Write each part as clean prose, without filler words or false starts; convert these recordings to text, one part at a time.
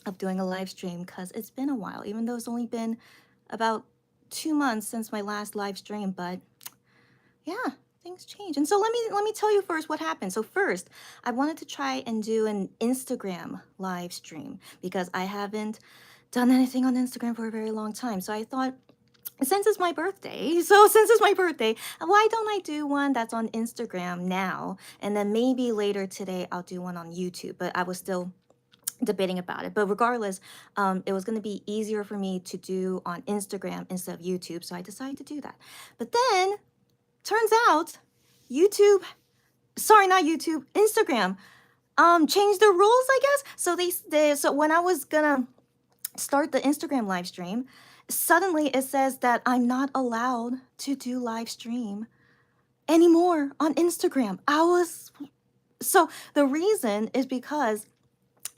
of doing a live stream because it's been a while, even though it's only been about 2 months since my last live stream. But yeah, things change. And so let me tell you first what happened. So first, I wanted to try and do an Instagram live stream because I haven't done anything on Instagram for a very long time. So I thought, since it's my birthday, why don't I do one that's on Instagram now? And then maybe later today I'll do one on YouTube. But I was still debating about it. But regardless, it was going to be easier for me to do on Instagram instead of YouTube. So I decided to do that. But then turns out YouTube, sorry, not YouTube, Instagram, changed the rules, I guess. So so when I was gonna start the Instagram live stream, suddenly it says that I'm not allowed to do live stream anymore on Instagram. So the reason is because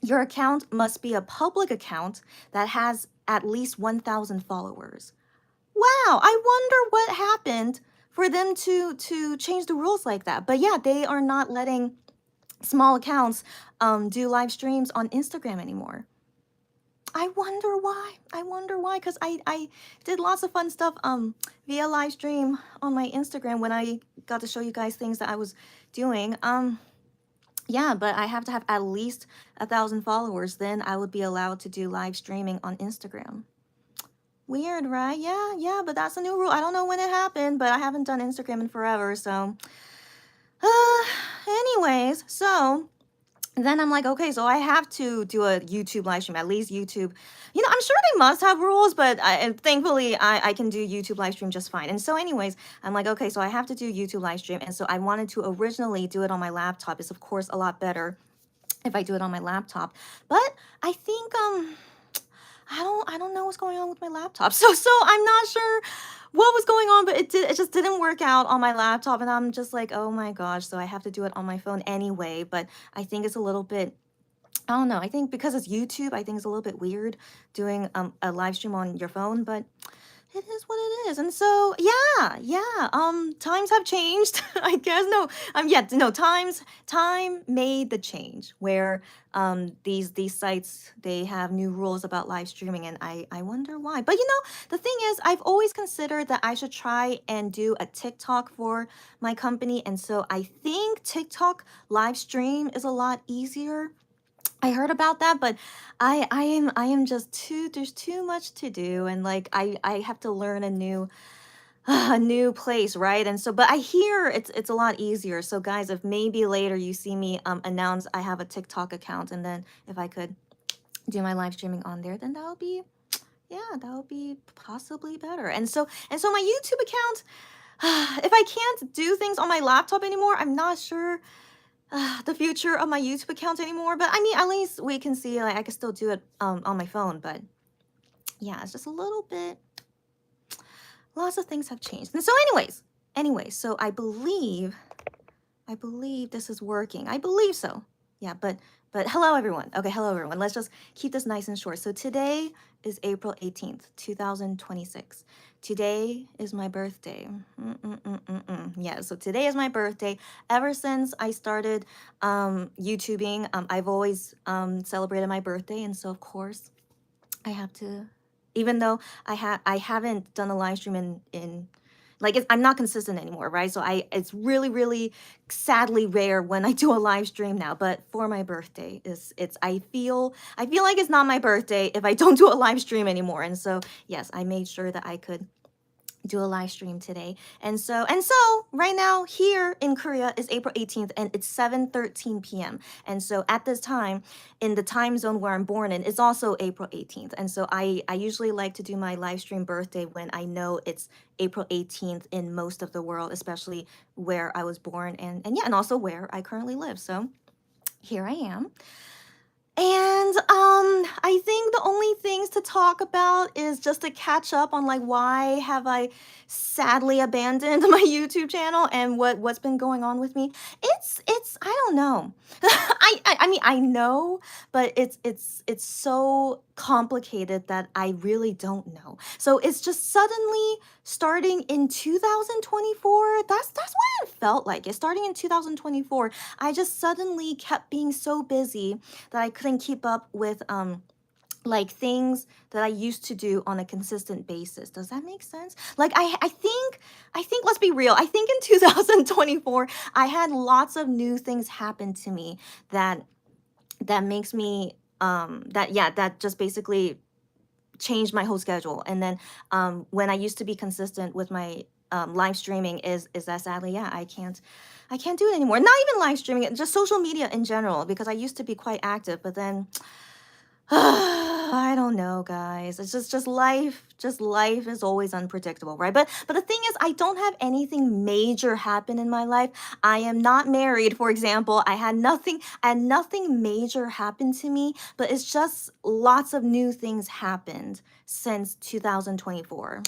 your account must be a public account that has at least 1,000 followers. Wow, I wonder what happened for them to change the rules like that. But yeah, they are not letting small accounts do live streams on Instagram anymore. I wonder why. I wonder why, because I did lots of fun stuff via live stream on my Instagram when I got to show you guys things that I was doing. Yeah, but I have to have at least 1,000 followers, then I would be allowed to do live streaming on Instagram. Weird, right? Yeah, but that's a new rule. I don't know when it happened, but I haven't done Instagram in forever, so uh anyways, so then I'm like, okay, so I have to do a YouTube live stream, at least YouTube. I'm sure they must have rules, but thankfully I can do YouTube live stream just fine. And so anyways, I'm like, okay, so I have to do YouTube live stream. And so I wanted to originally do it on my laptop. It's of course a lot better if I do it on my laptop. But I think I don't know what's going on with my laptop. So I'm not sure what was going on, but it just didn't work out on my laptop, and I'm just like, oh my gosh, so I have to do it on my phone anyway. But I think it's a little bit, I don't know. I think because it's YouTube, I think it's a little bit weird doing a live stream on your phone, but it is what it is. And so yeah, times have changed. I guess no, yeah, no, time made the change where these sites, they have new rules about live streaming, and I wonder why. But the thing is, I've always considered that I should try and do a TikTok for my company, and so I think TikTok live stream is a lot easier. I heard about that, but I am just too, there's too much to do, and like I have to learn a new place, right? And so, but I hear it's a lot easier. So guys, if maybe later you see me announce I have a TikTok account, and then if I could do my live streaming on there, then that would be, yeah, that would be possibly better. And so my YouTube account, if I can't do things on my laptop anymore, I'm not sure the future of my YouTube account anymore. But I mean, at least we can see, like, I can still do it on my phone. But yeah, it's just a little bit. Lots of things have changed. And so, anyways, so I believe this is working. I believe so. Yeah, but hello everyone. Okay, hello everyone. Let's just keep this nice and short. So today is April 18th, 2026. Today is my birthday. Yeah, so today is my birthday. Ever since I started YouTubing, I've always celebrated my birthday, and so of course I have to, even though I haven't done a live stream in like I'm not consistent anymore, right? So it's really really sadly rare when I do a live stream now. But for my birthday, it's I feel like it's not my birthday if I don't do a live stream anymore. And so yes, I made sure that I could do a live stream today. And so right now here in Korea is April 18th, and it's 7:13 p.m. And so at this time in the time zone where I'm born in, it's also April 18th. And so I usually like to do my live stream birthday when I know it's April 18th in most of the world, especially where I was born, and yeah, and also where I currently live. So here I am. And I think the only things to talk about is just to catch up on, like, why have I sadly abandoned my YouTube channel and what's been going on with me. It's I don't know. I mean I know, but it's so complicated that I really don't know. So it's just suddenly starting in 2024. That's what it felt like. It's starting in 2024. I just suddenly kept being so busy that I couldn't keep up with like things that I used to do on a consistent basis. Does that make sense? Like I think let's be real. I think in 2024 I had lots of new things happen to me that makes me that just basically changed my whole schedule. And then when I used to be consistent with my live streaming is that sadly, yeah, I can't do it anymore. Not even live streaming, just social media in general, because I used to be quite active, but then I don't know, guys. It's just life. Just life is always unpredictable, right? But the thing is, I don't have anything major happen in my life. I am not married, for example. I had nothing major happen to me, but it's just lots of new things happened since 2024.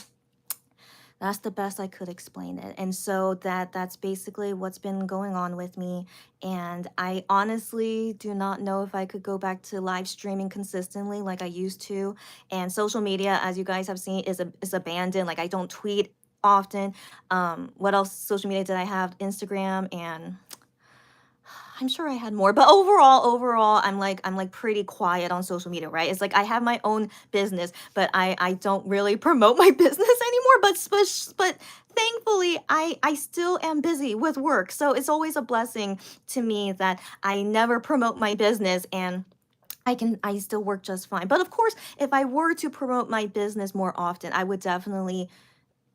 That's the best I could explain it. And so that's basically what's been going on with me. And I honestly do not know if I could go back to live streaming consistently like I used to. And social media, as you guys have seen, is abandoned. Like I don't tweet often. What else? Social media did I have? Instagram, and I'm sure I had more, but overall, I'm like pretty quiet on social media, right? It's like I have my own business, but I don't really promote my business anymore. But thankfully, I still am busy with work, so it's always a blessing to me that I never promote my business, and I still work just fine. But of course, if I were to promote my business more often, I would definitely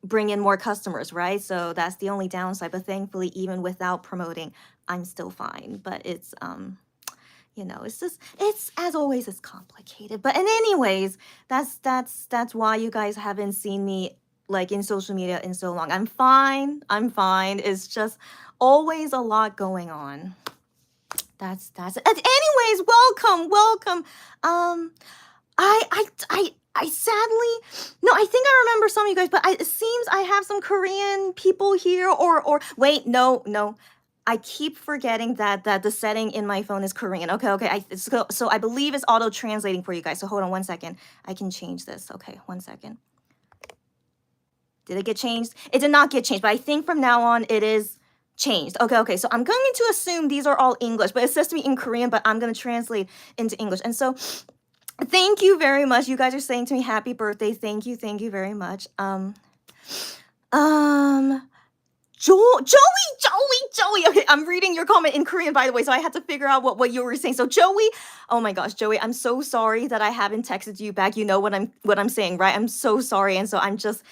bring in more customers, right? So that's the only downside. But thankfully, even without promoting, I'm still fine. But it's just it's as always it's complicated. But in anyways, that's why you guys haven't seen me like in social media in so long. I'm fine. I'm fine. It's just always a lot going on. That's it. Anyways, welcome. Um I sadly, no, I think I remember some of you guys, but it seems I have some Korean people here, or wait, no. I keep forgetting that the setting in my phone is Korean. Okay. So I believe it's auto translating for you guys. So hold on one second. I can change this. Okay, one second. Did it get changed? It did not get changed, but I think from now on it is changed. Okay. So I'm going to assume these are all English, but it says to me in Korean, but I'm going to translate into English. And so thank you very much. You guys are saying to me happy birthday. Thank you very much. Um Joey. Okay, I'm reading your comment in Korean, by the way, so I had to figure out what you were saying. So Joey, oh my gosh, Joey, I'm so sorry that I haven't texted you back. You know what I'm saying, right? I'm so sorry, and so I'm just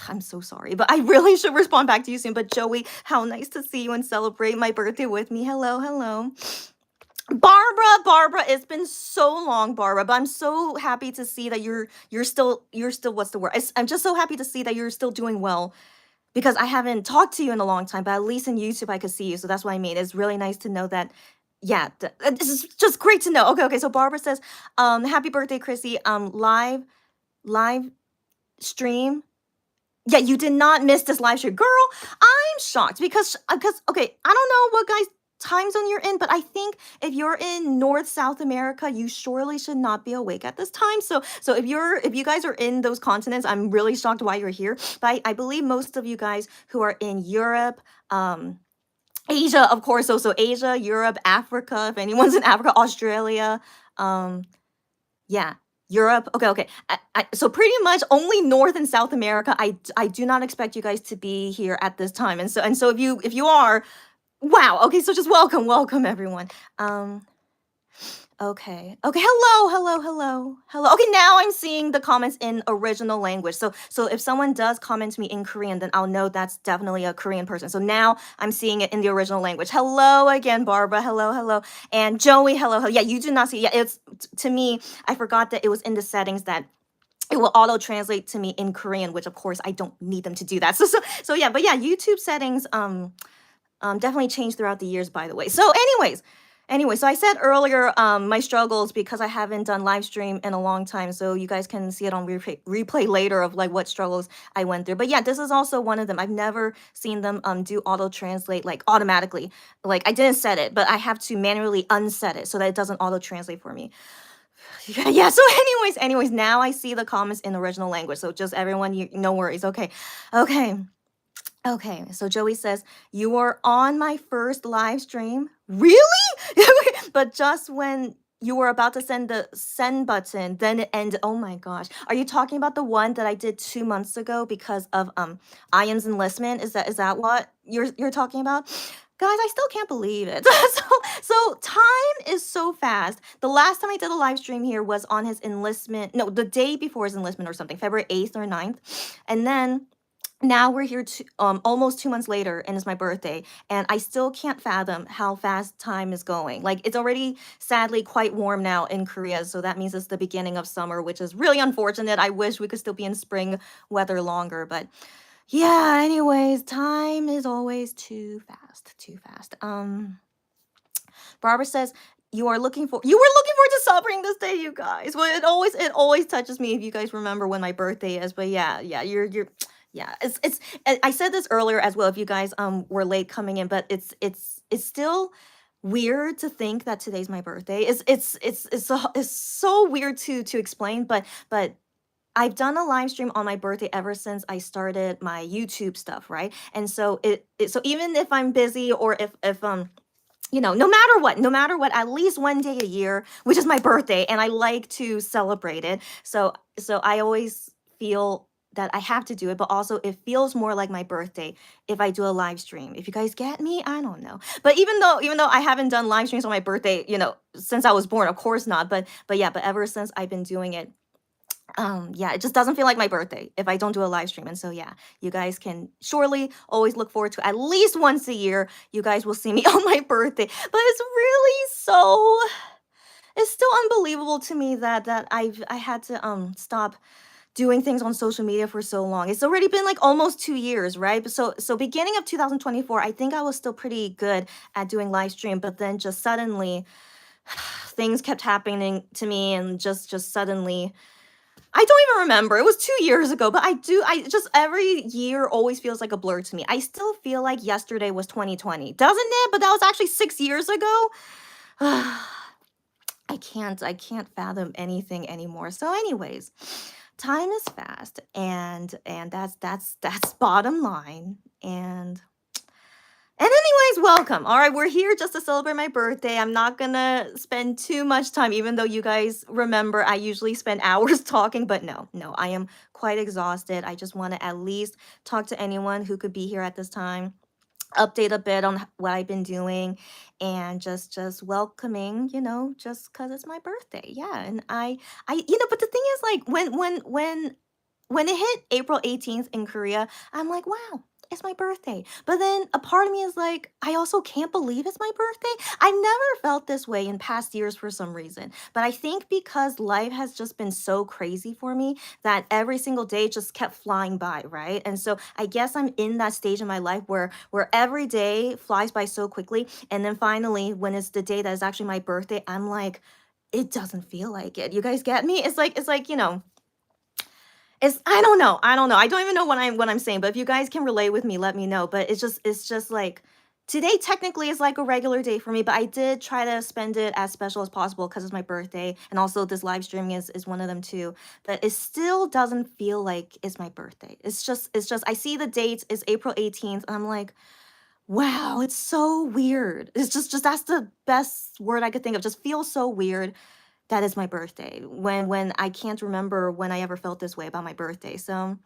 I'm so sorry, but I really should respond back to you soon. But Joey, how nice to see you and celebrate my birthday with me. Hello. Barbara, it's been so long, Barbara, but I'm so happy to see that you're still what's the word? I'm just so happy to see that you're still doing well, because I haven't talked to you in a long time, but at least in YouTube I could see you. So that's what I mean. It's really nice to know that. Yeah, this is just great to know. Okay. So Barbara says, happy birthday, Chrissy. Live stream. Yeah, you did not miss this live stream, girl. I'm shocked because okay, I don't know what guys time zone you're in, but I think if you're in North South America, you surely should not be awake at this time. So if you guys are in those continents, I'm really shocked why you're here. But I believe most of you guys who are in Europe, Asia, of course, so Asia, Europe, Africa, if anyone's in Africa, Australia, um, yeah, Europe. Okay. So pretty much only North and South America. I do not expect you guys to be here at this time. And so if you are, wow. Okay, so just welcome everyone. Okay. Hello. Okay, now I'm seeing the comments in original language. So if someone does comment to me in Korean, then I'll know that's definitely a Korean person. So now I'm seeing it in the original language. Hello again, Barbara. Hello. And Joey, hello. Yeah, you do not see. Yeah, it's to me, I forgot that it was in the settings that it will auto translate to me in Korean, which of course I don't need them to do that. So yeah, but yeah, YouTube settings definitely changed throughout the years, by the way. So so I said earlier my struggles, because I haven't done live stream in a long time, so you guys can see it on replay later of like what struggles I went through. But yeah, this is also one of them. I've never seen them do auto translate like automatically. Like I didn't set it, but I have to manually unset it so that it doesn't auto translate for me. Yeah. So anyways, now I see the comments in original language. So just everyone, no worries. Okay. Okay, so Joey says, you were on my first live stream. Really? But just when you were about to send the send button, then it ended. Oh my gosh. Are you talking about the one that I did 2 months ago because of Ian's enlistment? Is that what you're talking about? Guys, I still can't believe it. So time is so fast. The last time I did a live stream here was on his enlistment. No, the day before his enlistment or something, February 8th or 9th. And then now we're here almost 2 months later, and it's my birthday, and I still can't fathom how fast time is going. Like, it's already sadly quite warm now in Korea, so that means it's the beginning of summer, which is really unfortunate. I wish we could still be in spring weather longer, but yeah, anyways, time is always too fast, too fast. Barbara says you were looking forward to celebrating this day, you guys. Well, it always touches me if you guys remember when my birthday is. But yeah, you're yeah. I said this earlier as well. If you guys were late coming in, but it's still weird to think that today's my birthday. It's so weird to explain, but I've done a live stream on my birthday ever since I started my YouTube stuff, right? And so so even if I'm busy, or if no matter what, at least one day a year, which is my birthday, and I like to celebrate it. So I always feel that I have to do it, but also it feels more like my birthday if I do a live stream. If you guys get me, I don't know. But even though I haven't done live streams on my birthday, since I was born, of course not. But ever since I've been doing it, yeah, it just doesn't feel like my birthday if I don't do a live stream. And so yeah, you guys can surely always look forward to, at least once a year, you guys will see me on my birthday. But it's still unbelievable to me that I had to stop doing things on social media for so long. It's already been like almost 2 years, right? But so beginning of 2024, I think I was still pretty good at doing live stream, but then just suddenly things kept happening to me, and just suddenly I don't even remember. It was 2 years ago, but I just, every year always feels like a blur to me. I still feel like yesterday was 2020, doesn't it? But that was actually 6 years ago. I can't fathom anything anymore. So, anyways, time is fast, and that's bottom line. And anyways, welcome. All right, we're here just to celebrate my birthday. I'm not gonna spend too much time, even though you guys remember I usually spend hours talking, but no, I am quite exhausted. I just want to at least talk to anyone who could be here at this time, update a bit on what I've been doing, and just welcoming, just because it's my birthday. Yeah, and but the thing is, like, when it hit April 18th in Korea, I'm like, wow, it's my birthday. But then a part of me is like, I also can't believe it's my birthday. I've never felt this way in past years for some reason. But I think because life has just been so crazy for me that every single day just kept flying by, right? And so I guess I'm in that stage in my life where every day flies by so quickly. And then finally, when it's the day that is actually my birthday, I'm like, it doesn't feel like it. You guys get me? It's like, I don't know. I don't know. I don't even know what I'm saying, but if you guys can relate with me, let me know. But it's just like today technically is like a regular day for me, but I did try to spend it as special as possible because it's my birthday. And also this live streaming is one of them too. But it still doesn't feel like it's my birthday. It's just I see the dates is April 18th, and I'm like, wow, it's so weird. It's just that's the best word I could think of. Just feels so weird that is my birthday when I can't remember when I ever felt this way about my birthday. So,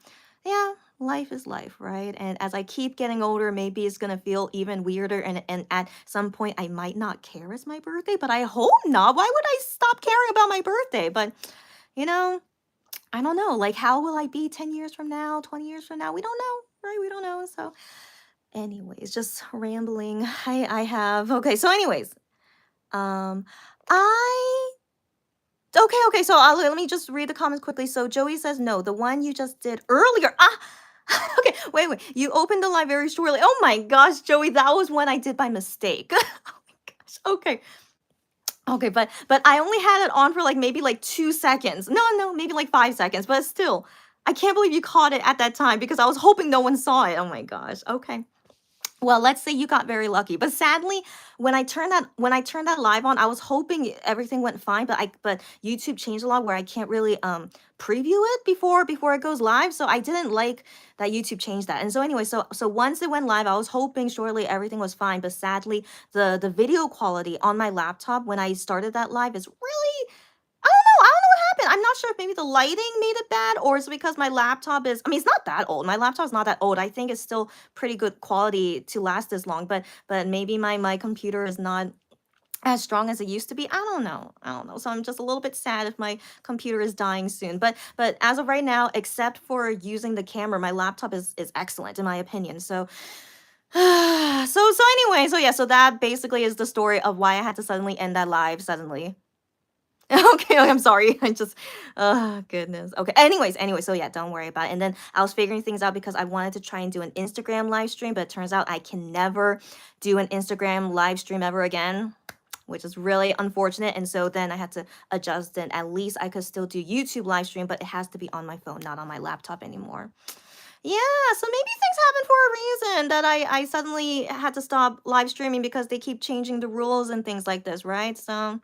yeah, life is life, right? And as I keep getting older, maybe it's gonna feel even weirder, and at some point I might not care it's my birthday, but I hope not. Why would I stop caring about my birthday? But you know, I don't know. Like, how will I be 10 years from now, 20 years from now? We don't know, right? We don't know. So, anyways, just rambling. I have okay. So, anyways, um, I okay. So let me just read the comments quickly. So Joey says no, the one you just did earlier. Ah, okay. Wait. You opened the live very shortly. Oh my gosh, Joey, that was one I did by mistake. Oh my gosh. Okay. But I only had it on for like maybe like 2 seconds. No, maybe like 5 seconds. But still, I can't believe you caught it at that time because I was hoping no one saw it. Oh my gosh. Okay. Well, let's say you got very lucky. But sadly, when I turned that live on, I was hoping everything went fine, but YouTube changed a lot where I can't really preview it before it goes live. So I didn't like that YouTube changed that. And so anyway, so once it went live, I was hoping shortly everything was fine, but sadly, the video quality on my laptop when I started that live is really, I don't know what happened. I'm not sure if maybe the lighting made it bad or is it because my laptop is, I mean, it's not that old. My laptop's not that old. I think it's still pretty good quality to last this long, but maybe my computer is not as strong as it used to be. I don't know. I don't know. So I'm just a little bit sad if my computer is dying soon. But as of right now, except for using the camera, my laptop is excellent in my opinion. So so anyway, so yeah, so that basically is the story of why I had to suddenly end that live suddenly. Okay, I'm sorry. I just, oh goodness. Okay. Anyway, so yeah, don't worry about it. And then I was figuring things out because I wanted to try and do an Instagram live stream, but it turns out I can never do an Instagram live stream ever again, which is really unfortunate. And so then I had to adjust, and at least I could still do YouTube live stream, but it has to be on my phone, not on my laptop anymore. Yeah, so maybe things happen for a reason that I suddenly had to stop live streaming because they keep changing the rules and things like this, right? So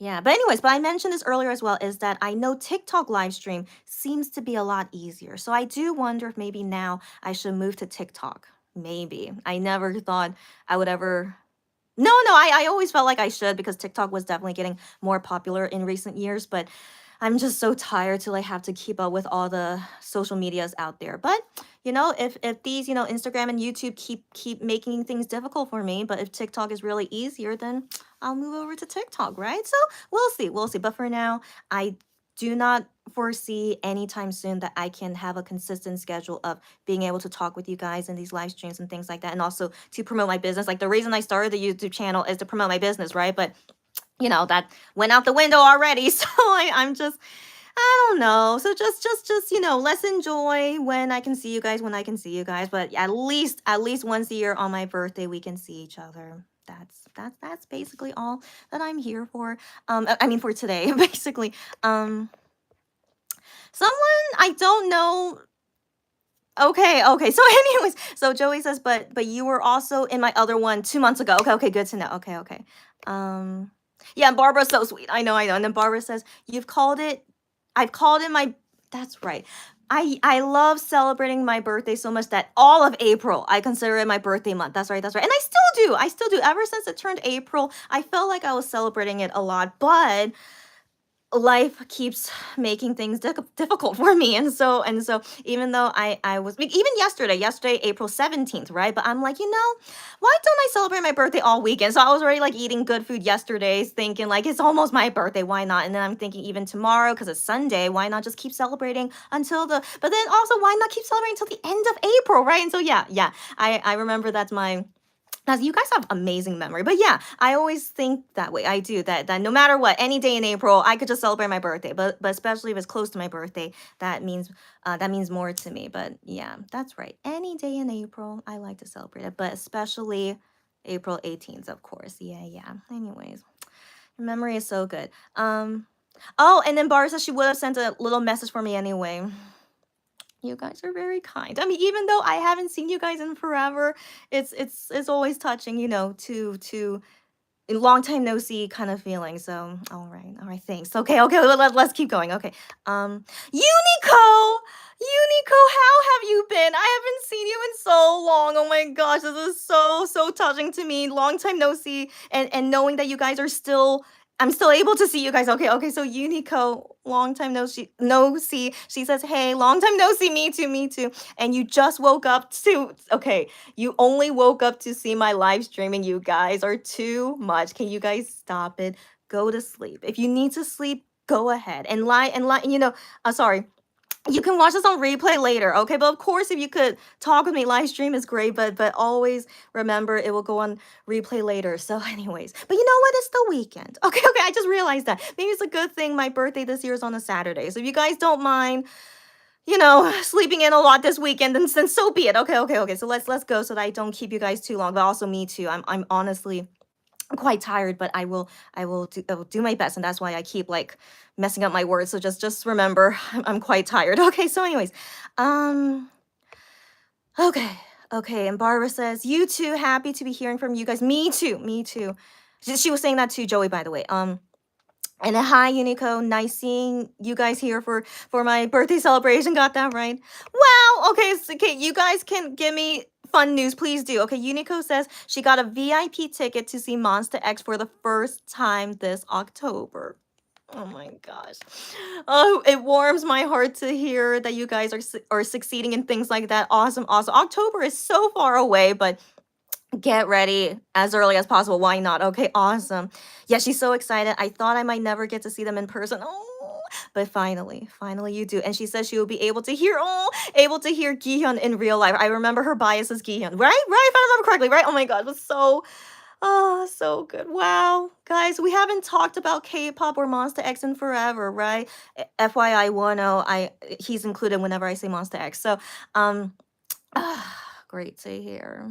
yeah, but anyways, but I mentioned this earlier as well, is that I know TikTok live stream seems to be a lot easier. So I do wonder if maybe now I should move to TikTok. Maybe. I never thought I would ever. No, I always felt like I should because TikTok was definitely getting more popular in recent years, but I'm just so tired to like have to keep up with all the social medias out there. But if these, Instagram and YouTube keep making things difficult for me, but if TikTok is really easier, then I'll move over to TikTok, right? So we'll see. But for now, I do not foresee anytime soon that I can have a consistent schedule of being able to talk with you guys in these live streams and things like that, and also to promote my business. Like the reason I started the YouTube channel is to promote my business, right? But that went out the window already. So I'm just, I don't know. So just let's enjoy when I can see you guys when I can see you guys. But at least once a year on my birthday we can see each other. That's basically all that I'm here for. I mean for today, basically. Someone I don't know. Okay. So anyways, so Joey says, but you were also in my other one 2 months ago. Okay, good to know. Okay. Yeah, and Barbara's so sweet. I know. And then Barbara says, I've called it my, that's right. I love celebrating my birthday so much that all of April I consider it my birthday month. That's right. And I still do. Ever since it turned April, I felt like I was celebrating it a lot, but life keeps making things difficult for me, and so even though I was even yesterday April 17th, right? But I'm like, why don't I celebrate my birthday all weekend? So I was already like eating good food yesterday, thinking like it's almost my birthday, why not? And then I'm thinking even tomorrow because it's Sunday, why not just keep celebrating until the but then also why not keep celebrating until the end of April, right? And so yeah, I remember that's my, now, you guys have amazing memory, but yeah, I always think that way. I do that no matter what, any day in April, I could just celebrate my birthday. But especially if it's close to my birthday, that means more to me. But yeah, that's right. Any day in April, I like to celebrate it, but especially April 18th, of course. Yeah. Anyways, your memory is so good. Oh, and then Bar says she would have sent a little message for me anyway. You guys are very kind. I mean, even though I haven't seen you guys in forever, it's always touching, to a long time no see kind of feeling. So, all right, thanks. Okay, let's keep going. Okay, Unico, how have you been? I haven't seen you in so long. Oh my gosh, this is so touching to me. Long time no see, and knowing that you guys are still. I'm still able to see you guys. Okay. So Unico, long time no see. She says, "Hey, long time no see. Me too. And you just woke up to. Okay, you only woke up to see my live streaming. You guys are too much. Can you guys stop it? Go to sleep. If you need to sleep, go ahead and lie. Sorry, you can watch this on replay later, okay? But of course, if you could talk with me, live stream is great, but always remember it will go on replay later. So, anyways, but you know what? It's the weekend. Okay. I just realized that maybe it's a good thing my birthday this year is on a Saturday. So if you guys don't mind, sleeping in a lot this weekend, then so be it. Okay. So let's go so that I don't keep you guys too long. But also me too. I'm honestly quite tired, but I will do my best, and that's why I keep like messing up my words. So just remember, I'm quite tired. Okay, so anyways, um, okay, Okay, and Barbara says, "You too. Happy to be hearing from you guys. Me too. Me too." She was saying that to Joey, by the way. And then hi, Unico. Nice seeing you guys here for my birthday celebration. Got that right. Wow. Okay. So, okay. You guys can give me fun news. Please do. Okay. Unico says she got a VIP ticket to see Monster X for the first time this October. Oh my gosh. Oh, it warms my heart to hear that you guys are succeeding in things like that. Awesome, awesome. October is so far away, but get ready as early as possible. Why not? Okay, awesome. Yeah, she's so excited. I thought I might never get to see them in person. Oh, but finally you do. And she says she will be able to hear Gihyun in real life. I remember her bias as Gihyun, right? Right, if I remember correctly, right? Oh my god, it was so good. Wow. Guys, we haven't talked about K-pop or Monster X in forever, right? FYI 10, he's included whenever I say Monster X. So, um great to hear.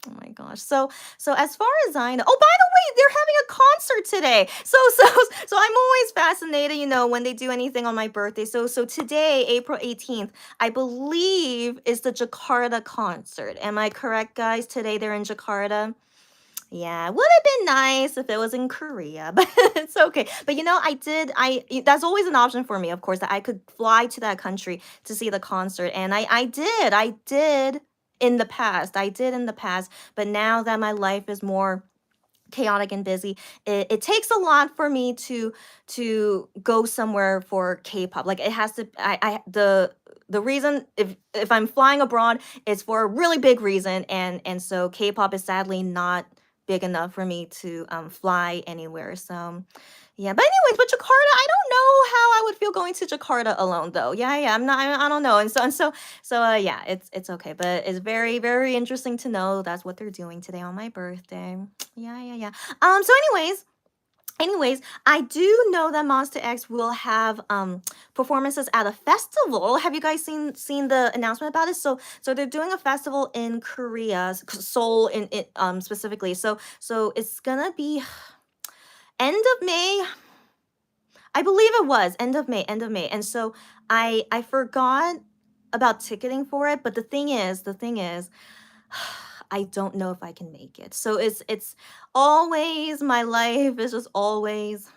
Oh my gosh. So as far as I know, oh, by the way, they're having a concert today. So I'm always fascinated, when they do anything on my birthday. So today, April 18th, I believe is the Jakarta concert. Am I correct, guys? Today they're in Jakarta. Yeah, would have been nice if it was in Korea, but it's okay. But that's always an option for me, of course, that I could fly to that country to see the concert. And I did in the past. I did in the past, but now that my life is more chaotic and busy, it takes a lot for me to go somewhere for K-pop. Like it has to the reason if I'm flying abroad, it's for a really big reason, and so K-pop is sadly not big enough for me to fly anywhere. So yeah, but anyways, but Jakarta, I don't know how I would feel going to Jakarta alone though. Yeah, I'm not, I don't know. And so yeah, it's okay, but it's very very interesting to know that's what they're doing today on my birthday. Yeah. So anyways, I do know that Monster X will have performances at a festival. Have you guys seen the announcement about it? So they're doing a festival in Korea, Seoul in specifically. So it's gonna be end of May. I believe it was end of May. And so I forgot about ticketing for it, but the thing is I don't know if I can make it. So it's always my life is just always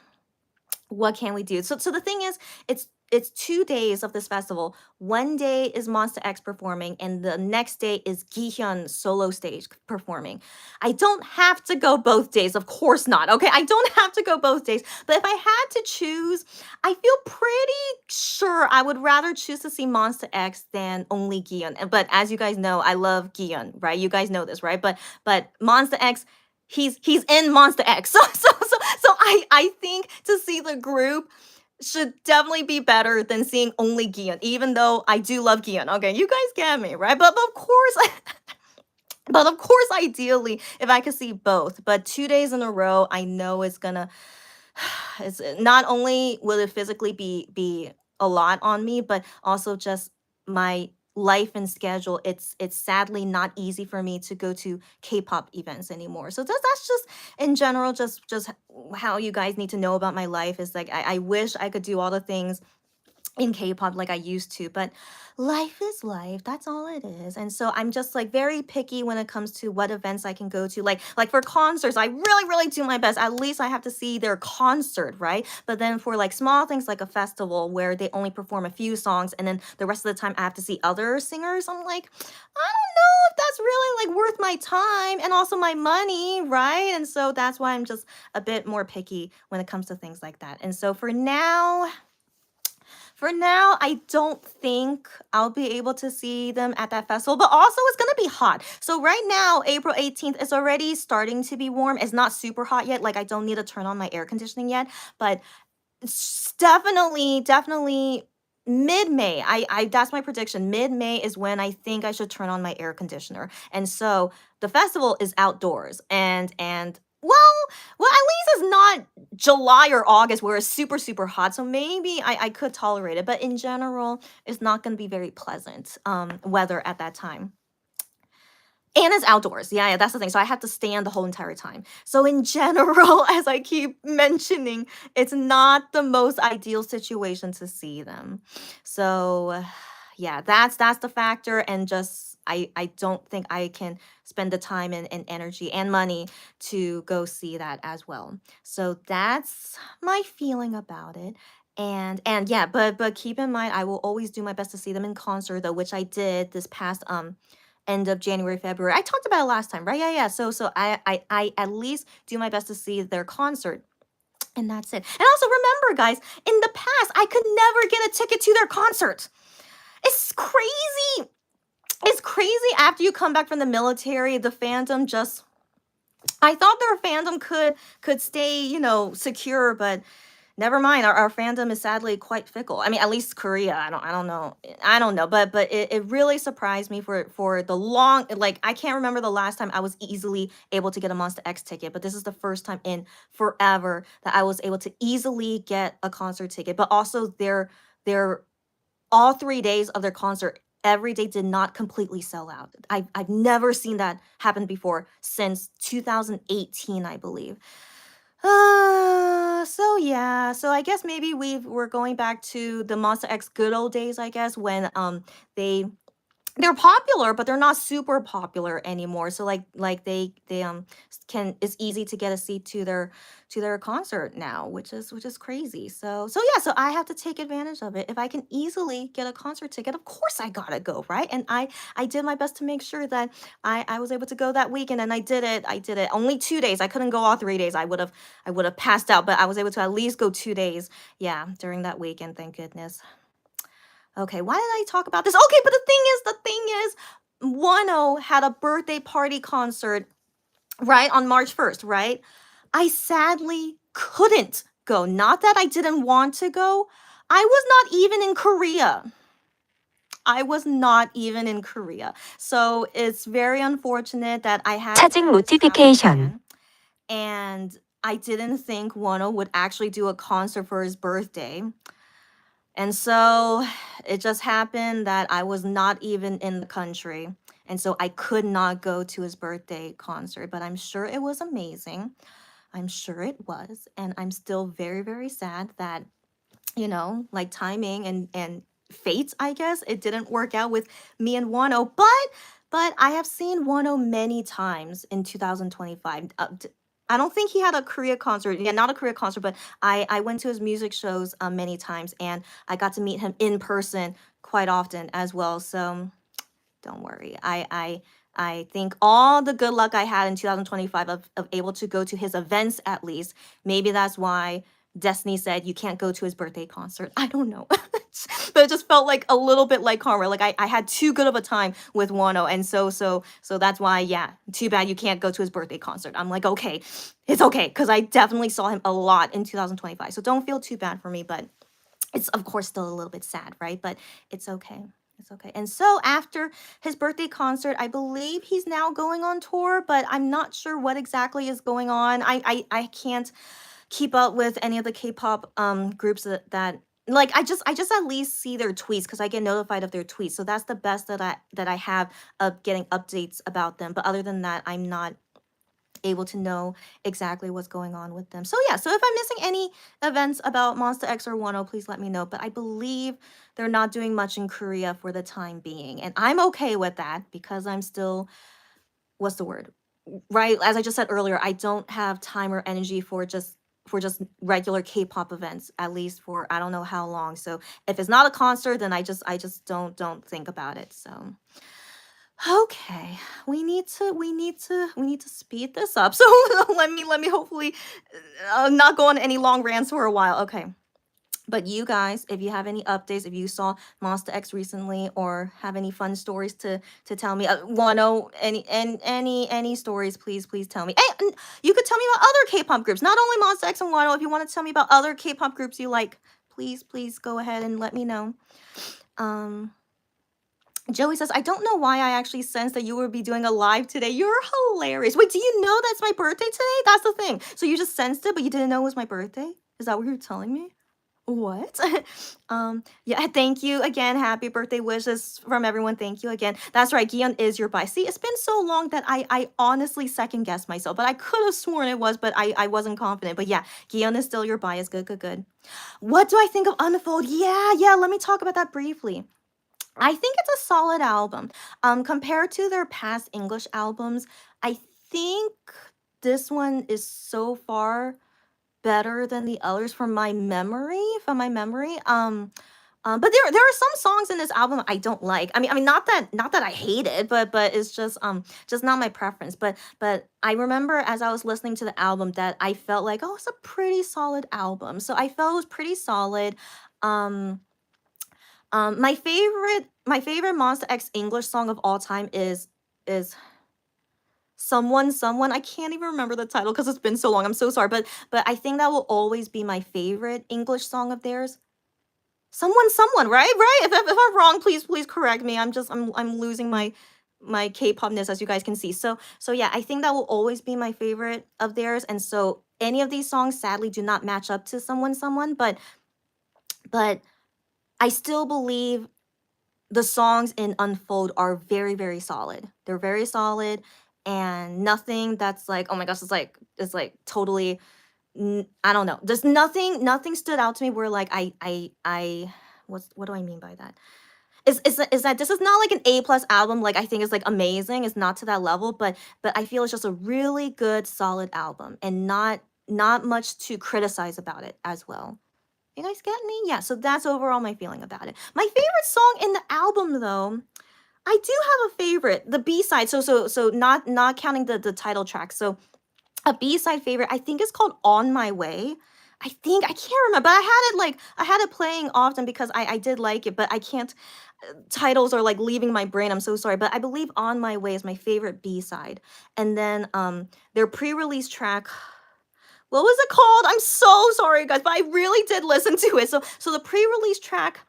what can we do? So the thing is, it's 2 days of this festival. One day is Monster X performing, and the next day is Gihyun solo stage performing. I don't have to go both days, of course not. Okay, I don't have to go both days. But if I had to choose, I feel pretty sure I would rather choose to see Monster X than only Gihyun. But as you guys know, I love Gihyun, right? You guys know this, right? But Monster X, he's in Monster X. So I think to see the group should definitely be better than seeing only Gion, even though I do love Gion. Okay, you guys get me, right? But of course, but of course, ideally, if I could see both. But 2 days in a row, I know it's gonna. It's not only will it physically be a lot on me, but also just my life and schedule. It's sadly not easy for me to go to K-pop events anymore. So that's just in general, just how you guys need to know about my life is like I wish I could do all the things in K-pop like I used to, but life is life. That's all it is. And so I'm just like very picky when it comes to what events I can go to. Like for concerts, I really do my best. At least I have to see their concert, right? But then for like small things like a festival where they only perform a few songs and then the rest of the time I have to see other singers, I'm like, I don't know if that's really like worth my time and also my money, right? And so that's why I'm just a bit more picky when it comes to things like that. And so for now, I don't think I'll be able to see them at that festival, but also it's gonna be hot. So right now, April 18th, it's already starting to be warm. It's not super hot yet. Like I don't need to turn on my air conditioning yet, but it's definitely mid-May. I that's my prediction. Mid-May is when I think I should turn on my air conditioner. And so the festival is outdoors and well, at least it's not July or August where it's super hot. So maybe I could tolerate it. But in general, it's not gonna be very pleasant weather at that time. And it's outdoors. Yeah, that's the thing. So I have to stand the whole entire time. So in general, as I keep mentioning, it's not the most ideal situation to see them. So yeah, that's the factor, and just I don't think I can spend the time and energy and money to go see that as well. So that's my feeling about it. And yeah, but keep in mind I will always do my best to see them in concert though, which I did this past end of January, February. I talked about it last time, right? Yeah, yeah. So I at least do my best to see their concert. And that's it. And also remember, guys, in the past, I could never get a ticket to their concert. It's crazy. It's crazy after you come back from the military, the fandom just I thought their fandom could stay, secure, but never mind. Our fandom is sadly quite fickle. I mean, at least Korea. I don't know. I don't know. But it really surprised me for the long like I can't remember the last time I was easily able to get a Monster X ticket, but this is the first time in forever that I was able to easily get a concert ticket. But also their all 3 days of their concert, every day did not completely sell out. I've never seen that happen before since 2018, I believe. So yeah, so I guess maybe we're going back to the Monster X good old days, I guess, when they they're popular, but they're not super popular anymore. So like they can it's easy to get a seat to their concert now, which is crazy. So yeah, so I have to take advantage of it. If I can easily get a concert ticket, of course I gotta go, right? And I did my best to make sure that I was able to go that weekend, and I did it. I did it only 2 days. I couldn't go all 3 days. I would have passed out, but I was able to at least go 2 days. Yeah, during that weekend. Thank goodness. Okay, why did I talk about this? Okay, but the thing is, Wano had a birthday party concert, right, on March 1st, right? I sadly couldn't go. Not that I didn't want to go. I was not even in Korea. I was not even in Korea. So it's very unfortunate that I had to 차징 miss that 노티피케이션. weekend. And I didn't think Wano would actually do a concert for his birthday. And so it just happened that I was not even in the country. And so I could not go to his birthday concert, but I'm sure it was amazing. I'm sure it was. And I'm still very, very sad that, like timing and fate, I guess, it didn't work out with me and Wano. But I have seen Wano many times in 2025. I don't think he had a Korea concert. Yeah, not a Korea concert, but I went to his music shows many times, and I got to meet him in person quite often as well. So don't worry. I think all the good luck I had in 2025 of able to go to his events at least. Maybe that's why Destiny said you can't go to his birthday concert. I don't know. But it just felt like a little bit like karma. Like I had too good of a time with Wano. And so that's why, yeah, too bad you can't go to his birthday concert. I'm like, okay, it's okay. Because I definitely saw him a lot in 2025. So don't feel too bad for me, but it's of course still a little bit sad, right? But it's okay. It's okay. And so after his birthday concert, I believe he's now going on tour, but I'm not sure what exactly is going on. I can't keep up with any of the K-pop groups that like I just at least see their tweets because I get notified of their tweets. So that's the best that I have of getting updates about them. But other than that, I'm not able to know exactly what's going on with them. So yeah, so if I'm missing any events about Monster X or Wano, please let me know. But I believe they're not doing much in Korea for the time being. And I'm okay with that because I'm still, what's the word? Right, as I just said earlier, I don't have time or energy for just regular K-pop events, at least for I don't know how long. So if it's not a concert, then I just don't think about it. So okay, we need to speed this up. So let me hopefully not go on any long rants for a while. Okay. But you guys, if you have any updates, if you saw Monster X recently or have any fun stories to tell me, want to know any stories, please tell me. Hey, and you could tell me about other K-pop groups, not only Monster X and Wano. If you want to tell me about other K-pop groups you like, please go ahead and let me know. Um, Joey says, I don't know why I actually sensed that you would be doing a live today. You're hilarious. Wait, do you know that's my birthday today? That's the thing. So you just sensed it, but you didn't know it was my birthday? Is that what you're telling me? What? Yeah, thank you again. Happy birthday wishes from everyone. Thank you again. That's right, Gion is your bias. See, it's been so long that I honestly second guessed myself, but I could have sworn it was, but I wasn't confident. But yeah, Gion is still your bias. Good. What do I think of Unfold? Yeah, let me talk about that briefly. I think it's a solid album. Compared to their past English albums, I think this one is so far better than the others from my memory. But there are some songs in this album I don't like. I mean, not that I hate it, but it's just not my preference. But I remember as I was listening to the album that I felt like, oh, it's a pretty solid album. So I felt it was pretty solid. Um, my favorite Monster X English song of all time is Someone. I can't even remember the title because it's been so long. I'm so sorry, but I think that will always be my favorite English song of theirs. Someone, right? Right? If I'm wrong, please correct me. I'm losing my K-popness as you guys can see. So yeah, I think that will always be my favorite of theirs. And so any of these songs sadly do not match up to Someone, but I still believe the songs in Unfold are very, very solid. They're very solid, and nothing that's like, oh my gosh, it's like totally I don't know. Just nothing stood out to me where like I what do I mean by that? Is that this is not like an A plus album, like I think is like amazing. It's not to that level, but I feel it's just a really good solid album and not much to criticize about it as well. You guys get me? Yeah, so that's overall my feeling about it. My favorite song in the album though, I do have a favorite. The B-side. So not counting the title track. So a B-side favorite, I think it's called On My Way. I can't remember, but I had it playing often because I did like it, but I can't titles are like leaving my brain. I'm so sorry, but I believe On My Way is my favorite B-side. And then their pre-release track, what was it called? I'm so sorry guys, but I really did listen to it. So the pre-release track,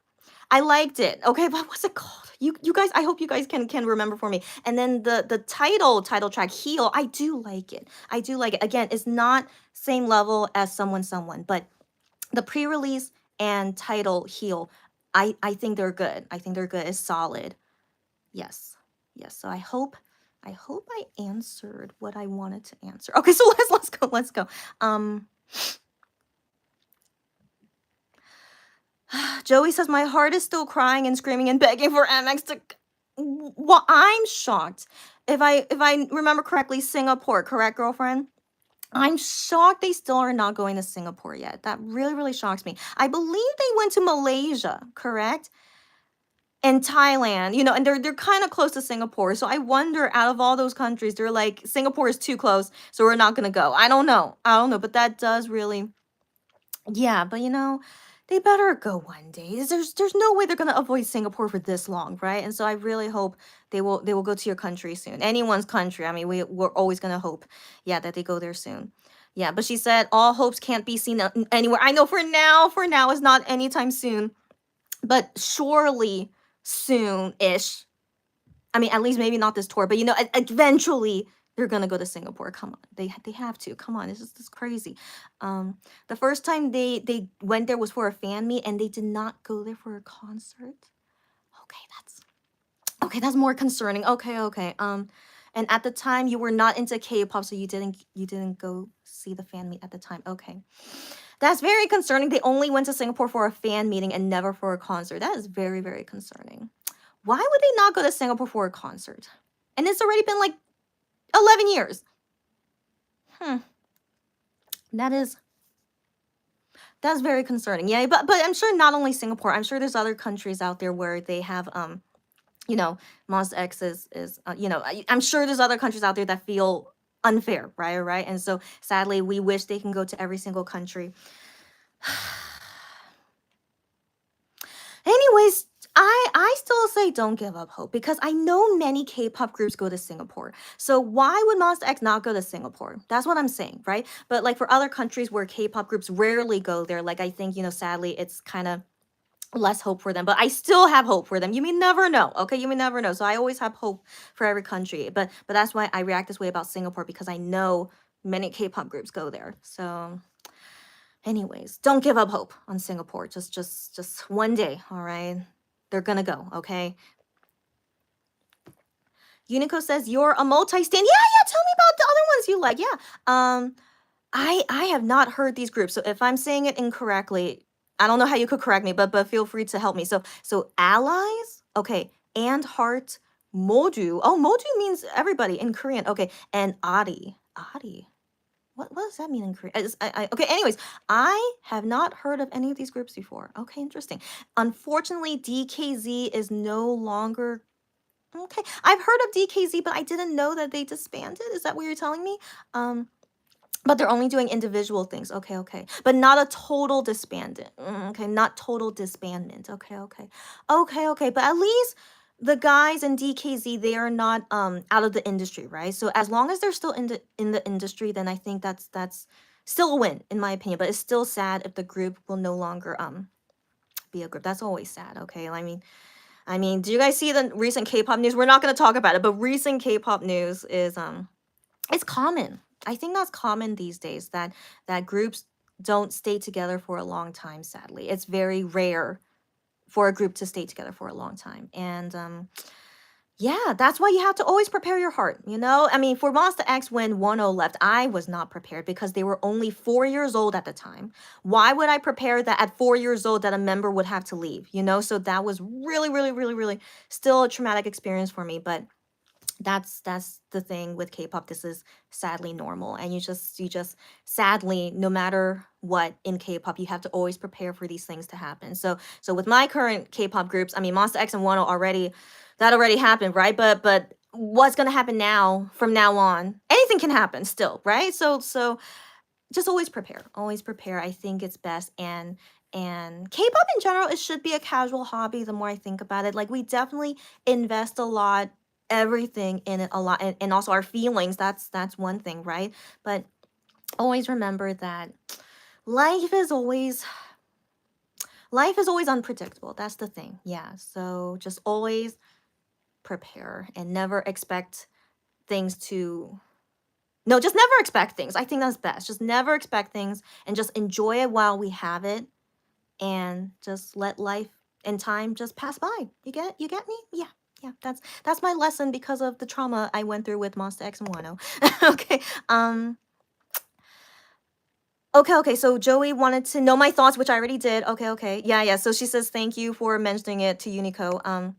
I liked it. Okay, but what's it called? You guys, I hope you guys can remember for me. And then the title track Heal, I do like it. I do like it. Again, it's not same level as Someone, but the pre-release and title Heal, I think they're good. I think they're good. It's solid. Yes. Yes. So I hope I answered what I wanted to answer. Okay, so let's go. Um Joey says my heart is still crying and screaming and begging for MX to. Well, I'm shocked. If I remember correctly, Singapore, correct, girlfriend? I'm shocked they still are not going to Singapore yet. That really, really shocks me. I believe they went to Malaysia, correct? And Thailand, and they're kind of close to Singapore. So I wonder, out of all those countries, they're like, Singapore is too close, so we're not gonna go. I don't know. I don't know, but that does really, yeah, but they better go one day. There's no way they're gonna avoid Singapore for this long, right? And so I really hope they will go to your country soon. Anyone's country. I mean, we're always gonna hope, yeah, that they go there soon. Yeah, but she said all hopes can't be seen anywhere. I know for now is not anytime soon, but surely soon-ish. I mean, at least maybe not this tour, but eventually they're gonna go to Singapore. Come on, they have to. Come on, this is crazy. The first time they went there was for a fan meet, and they did not go there for a concert. Okay, that's more concerning. Okay. And at the time you were not into K-pop, so you didn't go see the fan meet at the time. Okay, that's very concerning. They only went to Singapore for a fan meeting and never for a concert. That is very, very concerning. Why would they not go to Singapore for a concert? And it's already been like 11 years. That is that's very concerning. Yeah, but I'm sure not only Singapore. I'm sure there's other countries out there where they have Monster X is I'm sure there's other countries out there that feel unfair, right? And so sadly, we wish they can go to every single country. Anyways, I still say don't give up hope because I know many K-pop groups go to Singapore. So why would Monster X not go to Singapore? That's what I'm saying, right? But like for other countries where K-pop groups rarely go there, like I think, sadly it's kind of less hope for them, but I still have hope for them. You may never know. Okay, you may never know. So I always have hope for every country. But that's why I react this way about Singapore, because I know many K-pop groups go there. So anyways, don't give up hope on Singapore. Just one day, all right? They're gonna go, okay? Unico says you're a multi-stan. Yeah, tell me about the other ones you like. Yeah. I have not heard these groups. So if I'm saying it incorrectly, I don't know how you could correct me, but feel free to help me. So Allies? Okay, and heart moju. Oh, moju means everybody in Korean. Okay, and ari. Ari. What does that mean in Korean? Okay, anyways, I have not heard of any of these groups before. Okay, interesting. Unfortunately, DKZ is no longer. Okay, I've heard of DKZ, but I didn't know that they disbanded. Is that what you're telling me? Um, but they're only doing individual things. Okay, okay. But not a total disbandment. Okay, not total disbandment. Okay, okay. Okay, okay. But at least the guys in DKZ, they are not out of the industry, right? So as long as they're still in the industry, then I think that's still a win in my opinion. But it's still sad if the group will no longer be a group. That's always sad, okay? I mean, do you guys see the recent K-pop news? We're not going to talk about it, but recent K-pop news is it's common. I think that's common these days that groups don't stay together for a long time, sadly. It's very rare for a group to stay together for a long time. And yeah, that's why you have to always prepare your heart, you know? I mean, for Monster X when 1O left, I was not prepared because they were only 4 years old at the time. Why would I prepare that at 4 years old that a member would have to leave, you know? So that was really, really, really, really still a traumatic experience for me, but that's the thing with K-pop. This is sadly normal, and you just sadly, no matter what in K-pop, you have to always prepare for these things to happen. So with my current K-pop groups, I mean, Monster X and Wano already that already happened, right? But what's gonna happen now from now on? Anything can happen still, right? So just always prepare. Always prepare. I think it's best. And K-pop in general, it should be a casual hobby. The more I think about it, like we definitely invest a lot, everything in it a lot, and also our feelings. That's one thing, right? But always remember that life is always life is always unpredictable. That's the thing. Yeah. So just always prepare and never expect things to no, just never expect things. I think that's best. Just never expect things and just enjoy it while we have it and just let life and time just pass by. You get me? Yeah. Yeah, that's my lesson because of the trauma I went through with Monster X and Wano. Okay. Okay, so Joey wanted to know my thoughts, which I already did. Okay. Yeah. So she says thank you for mentioning it to Unico.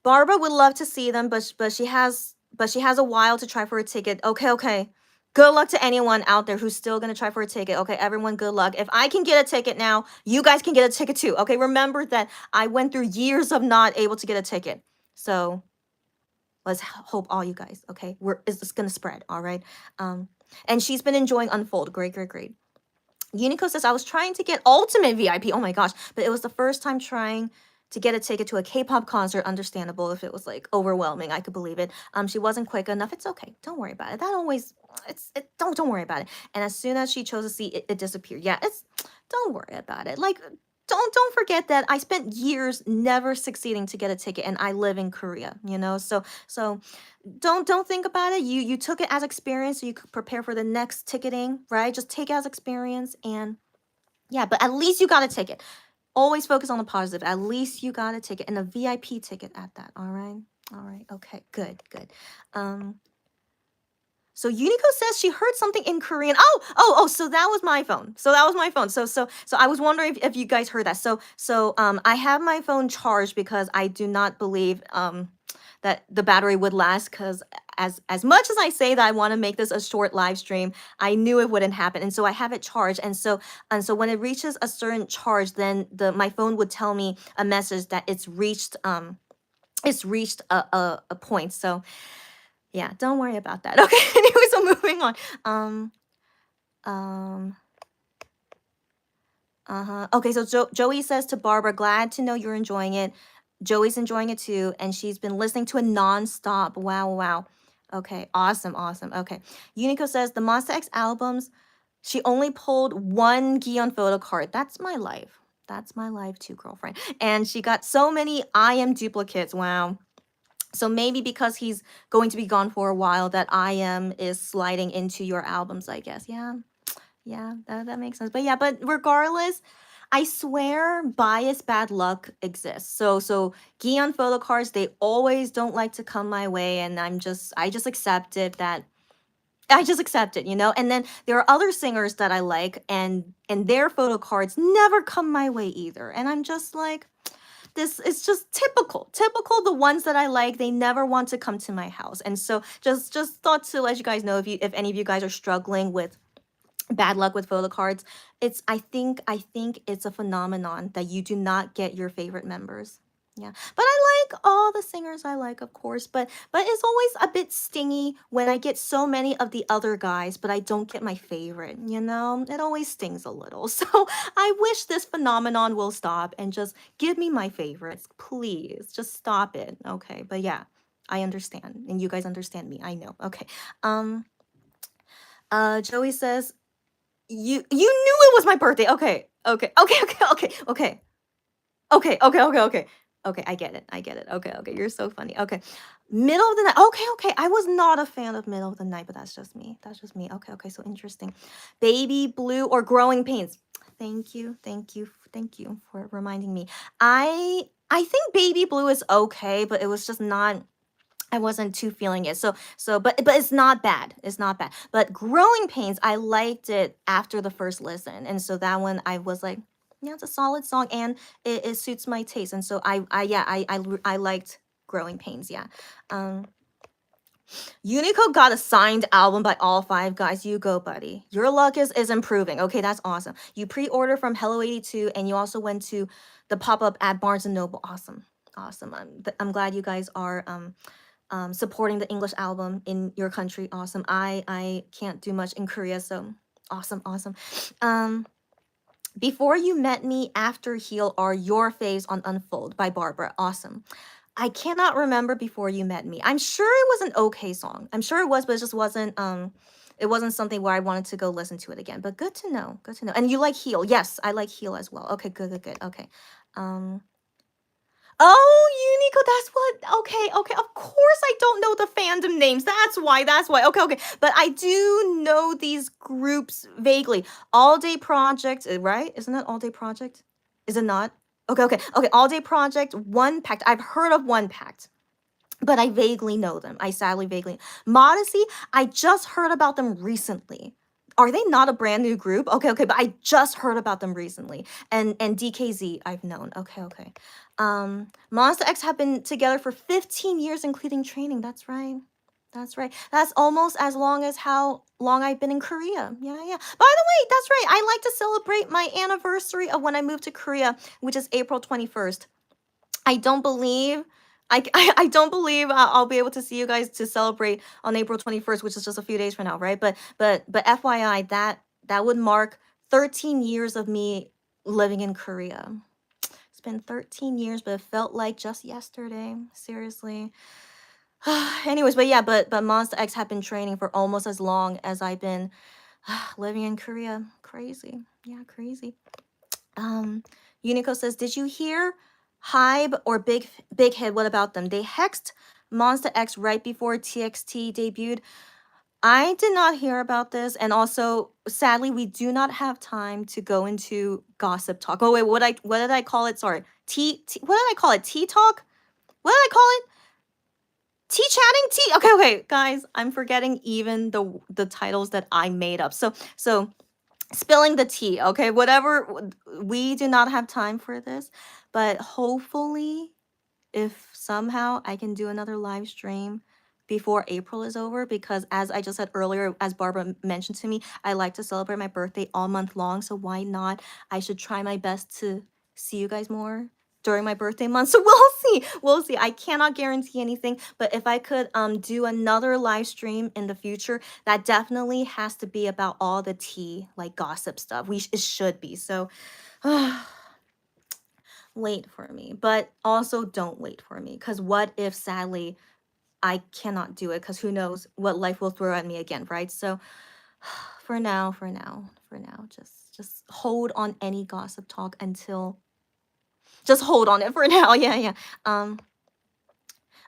Barbara would love to see them, but she has a while to try for a ticket. Okay. Good luck to anyone out there who's still gonna try for a ticket. Okay, everyone, good luck. If I can get a ticket now, you guys can get a ticket too. Okay, remember that I went through years of not able to get a ticket. So hope all you guys. Okay, it's gonna spread. All right. And she's been enjoying Unfold. Great. Unico says, I was trying to get ultimate VIP. Oh my gosh. But it was the first time trying to get a ticket to a K-pop concert. Understandable if it was like overwhelming. I could believe it. She wasn't quick enough. It's okay. Don't worry about it. That always don't worry about it. And as soon as she chose a seat, it disappeared. Yeah, don't worry about it. Like don't forget that I spent years never succeeding to get a ticket and I live in Korea, you know? So don't think about it. You took it as experience so you could prepare for the next ticketing, right? Just take it as experience and yeah, but at least you got a ticket. Always focus on the positive. At least you got a ticket and a VIP ticket at that. All right. All right. Okay. Good. Um so Unico says she heard something in Korean. Oh, so that was my phone. So I was wondering if you guys heard that. So I have my phone charged because I do not believe that the battery would last because as much as I say that I want to make this a short live stream, I knew it wouldn't happen. And so I have it charged. And so when it reaches a certain charge, then my phone would tell me a message that it's reached a point. So yeah, don't worry about that. Okay. Anyway, so moving on. Um Okay, so Joey says to Barbara, glad to know you're enjoying it. Joey's enjoying it too, and she's been listening to it nonstop. Wow. Okay, awesome. Okay. Unico says the Monster X albums, she only pulled one Gion photo card. That's my life. That's my life too, girlfriend. And she got so many I am duplicates. Wow. So maybe because he's going to be gone for a while, that I am is sliding into your albums, I guess. Yeah, that makes sense. But yeah, but regardless, I swear bias bad luck exists. So Gion photo cards, they always don't like to come my way, and I just accept it that I just accept it, you know? And then there are other singers that I like and their photo cards never come my way either. And I'm just like, this is just typical the ones that I like, they never want to come to my house. And so just thought to let you guys know, if any of you guys are struggling with bad luck with photo cards, it's I think it's a phenomenon that you do not get your favorite members. Yeah, but I like all the singers I like, of course, but it's always a bit stingy when I get so many of the other guys but I don't get my favorite, you know? It always stings a little. So I wish this phenomenon will stop and just give me my favorites, please. Just stop it. Okay, but yeah, I understand and you guys understand me, I know. Okay. um Joey says, you knew it was my birthday. Okay. Okay. Okay. Okay. Okay. Okay. Okay. Okay. Okay. Okay. Okay. I get it. I get it. Okay. Okay. You're so funny. Okay. Middle of the night. Okay. Okay. I was not a fan of middle of the night, but that's just me. That's just me. Okay. Okay. So interesting. Baby blue or growing pains. Thank you. Thank you. Thank you for reminding me. I think baby blue is okay, but it was just not, I wasn't too feeling it. But it's not bad. It's not bad. But Growing Pains, I liked it after the first listen. And so that one I was like, yeah, it's a solid song and it suits my taste. And so I liked Growing Pains, yeah. Um Unico got a signed album by all five guys. You go, buddy. Your luck is improving. Okay, that's awesome. You pre-order from Hello 82 and you also went to the pop-up at Barnes and Noble. Awesome. Awesome. I'm glad you guys are supporting the English album in your country. Awesome. I can't do much in Korea, so awesome, awesome. Um, Before You Met Me, After Heal are your faves on Unfold by Barbara. Awesome. I cannot remember Before You Met Me. I'm sure it was an okay song. I'm sure it was, but it just wasn't it wasn't something where I wanted to go listen to it again. But good to know. Good to know. And you like Heal. Yes, I like Heal as well. Okay, good, good, good. Okay. Um Oh, Unico, that's what. Okay, okay. Of course, I don't know the fandom names. That's why. That's why. Okay, okay. But I do know these groups vaguely. All Day Project, right? Isn't that All Day Project? Is it not? Okay, okay, okay. All Day Project, One Pact. I've heard of One Pact, but I vaguely know them. I sadly vaguely. Modesty, I just heard about them recently. Are they not a brand new group? Okay, okay, but I just heard about them recently. And DKZ I've known. Okay, okay. Monster X have been together for 15 years, including training. That's right. That's right. That's almost as long as how long I've been in Korea. Yeah, yeah. By the way, that's right. I like to celebrate my anniversary of when I moved to Korea, which is April 21st. I don't believe I don't believe I'll be able to see you guys to celebrate on April 21st, which is just a few days from now, right? But FYI, that would mark 13 years of me living in Korea. It's been 13 years, but it felt like just yesterday. Seriously. Anyways, but yeah, but Monster X have been training for almost as long as I've been living in Korea. Crazy. Yeah, crazy. Um, Unico says, "Did you hear Hybe or Big Hit? What about them? They hexed Monster X right before TXT debuted. I did not hear about this, and also, sadly, we do not have time to go into gossip talk. Oh wait, what did I call it? Sorry, what did I call it? Tea talk? What did I call it? Tea chatting? Tea? Okay, okay, guys, I'm forgetting even the titles that I made up. So spilling the tea, okay? Whatever, we do not have time for this, but hopefully, if somehow I can do another live stream before April is over, because as I just said earlier, as Barbara mentioned to me, I like to celebrate my birthday all month long, so why not? I should try my best to see you guys more during my birthday month. So we'll see. We'll see. I cannot guarantee anything, but if I could do another live stream in the future, that definitely has to be about all the tea, like gossip stuff. It should be. So wait for me, but also don't wait for me, because what if sadly I cannot do it, because who knows what life will throw at me again, right? So for now, just hold on any gossip talk until, just hold on it for now. Yeah, yeah.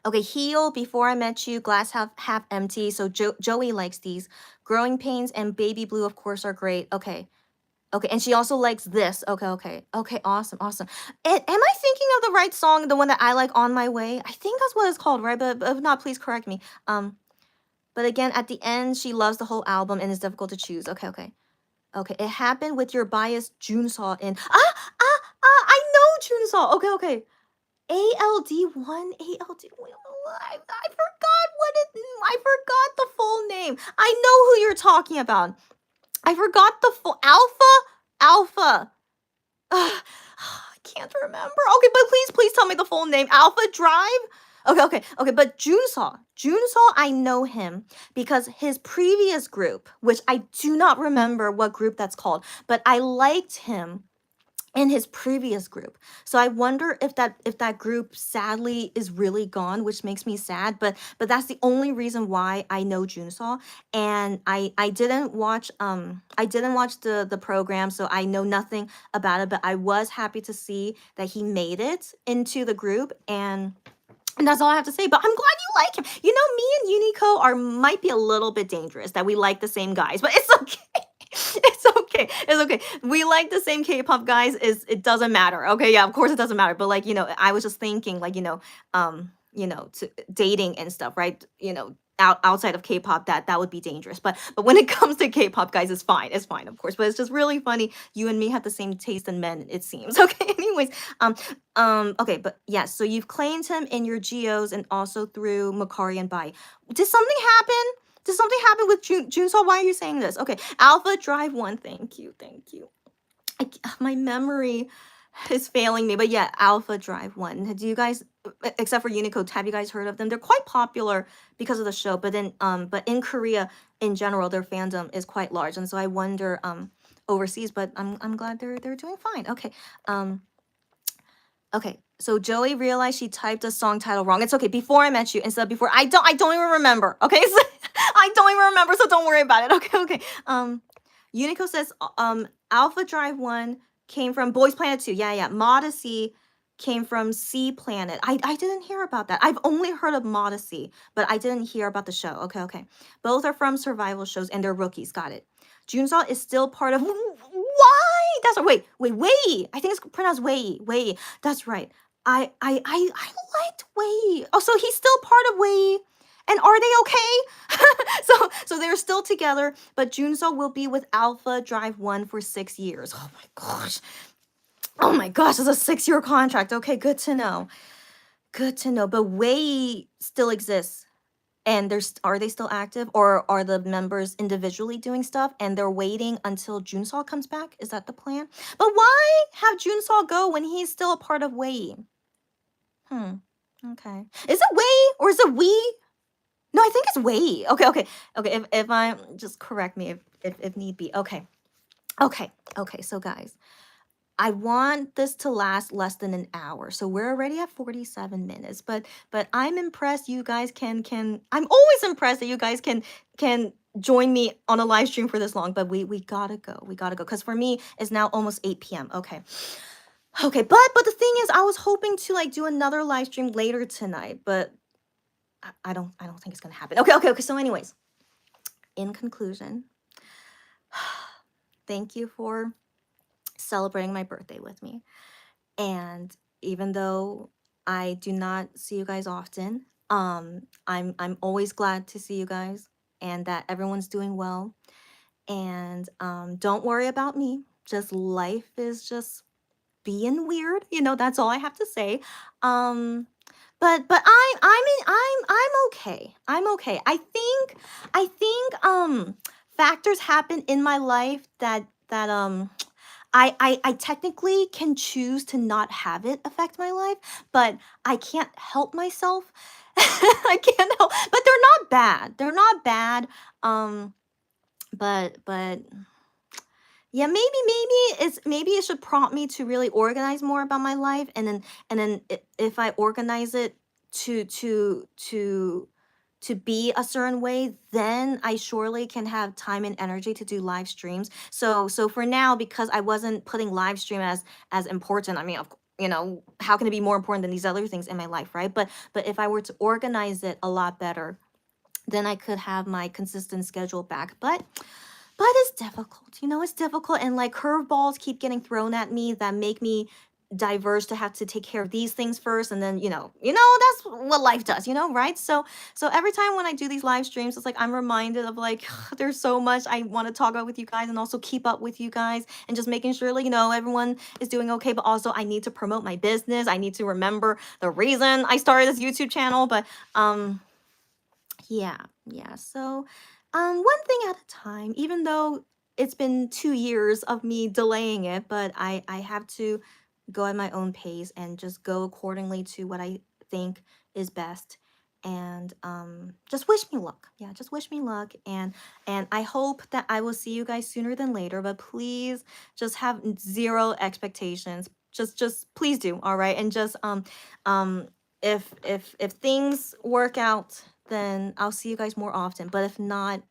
Okay, Heal, Before I Met You, Glass Half Empty. So Joey likes these. Growing Pains and Baby Blue, of course, are great. Okay. Okay, and she also likes this. Okay, okay. Okay, awesome, awesome. And am I thinking of the right song, the one that I like, On My Way? I think that's what it's called, right? But if not, please correct me. But again, at the end, she loves the whole album and it's difficult to choose. Okay, okay. Okay, it happened with your bias Junseol in. I know Junseol. Okay, okay. ALD1, ALD. I forgot I forgot the full name. I know who you're talking about. I forgot the full Alpha. I can't remember. Okay, but please tell me the full name. Alpha Drive? Okay. But Junso, I know him because his previous group, which I do not remember what group that's called, but I liked him in his previous group. So I wonder if that group sadly is really gone, which makes me sad. But that's the only reason why I know Junso. And I didn't watch the program, so I know nothing about it. But I was happy to see that he made it into the group, and that's all I have to say. But I'm glad you like him. You know, me and Unico are might be a little bit dangerous that we like the same guys, but it's okay. It's okay. It's okay. We like the same K-pop guys. It doesn't matter. Okay, yeah, of course it doesn't matter. But like, I was just thinking, like, to dating and stuff, right? Outside of K-pop, that would be dangerous. But when it comes to K-pop guys, it's fine. It's fine, of course. But it's just really funny. You and me have the same taste in men, it seems. Okay. Anyways, okay, but yeah, so you've claimed him in your geos and also through Makari and Bai. Did something happen? Did something happen with Junso? Why are you saying this? Okay, Alpha Drive 1. Thank you. My memory is failing me, but yeah, Alpha Drive 1. Do you guys, except for Unicode, have you guys heard of them? They're quite popular because of the show, but in Korea in general, their fandom is quite large, and so I wonder overseas, but I'm glad they're doing fine. Okay, so Joey realized she typed a song title wrong. It's okay. Before I met you, instead of before, I don't even remember. Okay, so I don't even remember, so don't worry about it. Okay. Unico says Alpha Drive 1 came from Boys Planet 2. Yeah. Modesty came from Sea Planet. I didn't hear about that. I've only heard of Modesty, but I didn't hear about the show. Okay. Both are from survival shows and they're rookies. Got it. Junso is still part of why? That's wait. I think it's pronounced Wei. That's right. I liked Wei. Oh, so he's still part of Wei. And are they okay? So they're still together, but Junso will be with Alpha Drive 1 for 6 years. Oh my gosh. It's a 6-year contract. Okay, good to know. But Wei still exists. And are they still active, or are the members individually doing stuff and they're waiting until Junso comes back? Is that the plan? But why have Junso go when he's still a part of Wei? Okay. Is it Wei or is it we? No, I think it's Wei. Okay. If I'm just correct me if need be. Okay. So guys, I want this to last less than an hour. So we're already at 47 minutes. But I'm impressed you guys can I'm always impressed that you guys can join me on a live stream for this long. But we gotta go. Because for me, it's now almost 8 p.m. Okay, but the thing is, I was hoping to like do another live stream later tonight, but I don't think it's gonna happen. Okay. So anyways, in conclusion, thank you for celebrating my birthday with me. And even though I do not see you guys often, I'm always glad to see you guys and that everyone's doing well. And don't worry about me. Just life is just being weird. That's all I have to say. But I'm okay. I'm okay. I think factors happen in my life that I technically can choose to not have it affect my life, but I can't help myself. I can't help, but they're not bad. They're not bad. But yeah, maybe it should prompt me to really organize more about my life, and then if I organize it to be a certain way, then I surely can have time and energy to do live streams. So for now, because I wasn't putting live stream as important, I mean, how can it be more important than these other things in my life, right? But if I were to organize it a lot better, then I could have my consistent schedule back. But it's difficult, it's difficult, and like curveballs keep getting thrown at me that make me diverge to have to take care of these things first, and then that's what life does, right? So every time when I do these live streams, it's like I'm reminded of like there's so much I want to talk about with you guys, and also keep up with you guys, and just making sure like everyone is doing okay. But also I need to promote my business. I need to remember the reason I started this YouTube channel. But yeah, so one thing at a time, even though it's been 2 years of me delaying it, but I have to go at my own pace and just go accordingly to what I think is best. And just wish me luck. Yeah, just wish me luck. And I hope that I will see you guys sooner than later, but please just have zero expectations. Just please do, all right? And just um if things work out, then I'll see you guys more often. But if not,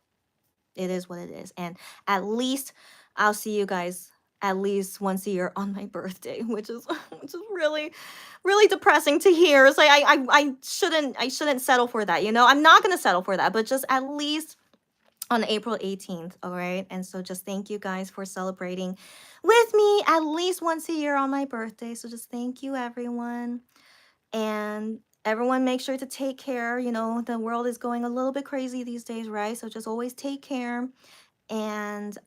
it is what it is. And at least I'll see you guys at least once a year on my birthday, which is which is really really depressing to hear. It's like I shouldn't settle for that. I'm not gonna settle for that, but just at least on April 18th, all right? And so just thank you guys for celebrating with me at least once a year on my birthday. So just thank you, everyone. And everyone make sure to take care. The world is going a little bit crazy these days, right? So just always take care. And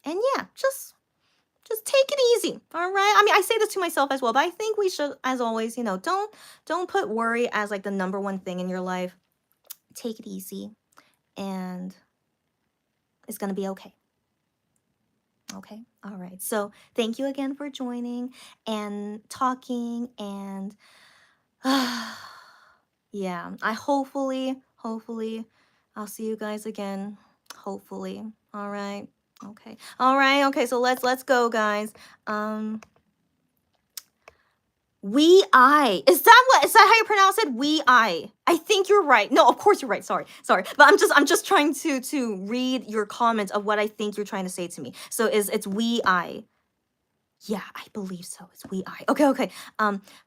yeah, just take it easy. All right. I mean, I say this to myself as well, but I think we should, as always, don't put worry as like the number one thing in your life. Take it easy, and it's gonna be okay. Okay. All right. So thank you again for joining and talking. And yeah, I hopefully I'll see you guys again. Hopefully. All right. Okay. All right. Okay. So let's go, guys. Is that how you pronounce it? I think you're right. No, of course you're right. Sorry. But I'm just trying to read your comments of what I think you're trying to say to me. So it's we I. Yeah, I believe so. It's we I. Okay.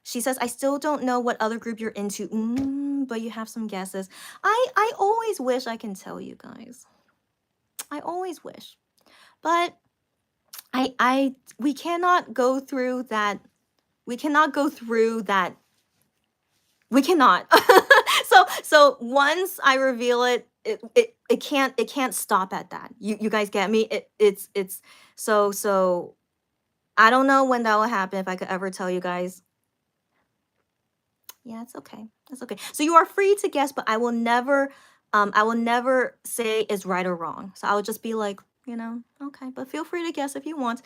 She says, I still don't know what other group you're into, but you have some guesses. I always wish I can tell you guys. I always wish, but we cannot go through that. We cannot go through that. We cannot. So once I reveal it, it can't stop at that. You guys get me? It's so I don't know when that will happen, if I could ever tell you guys. Yeah, it's okay. It's okay. So you are free to guess, but I will never say is right or wrong. So I will just be like, okay, but feel free to guess if you want.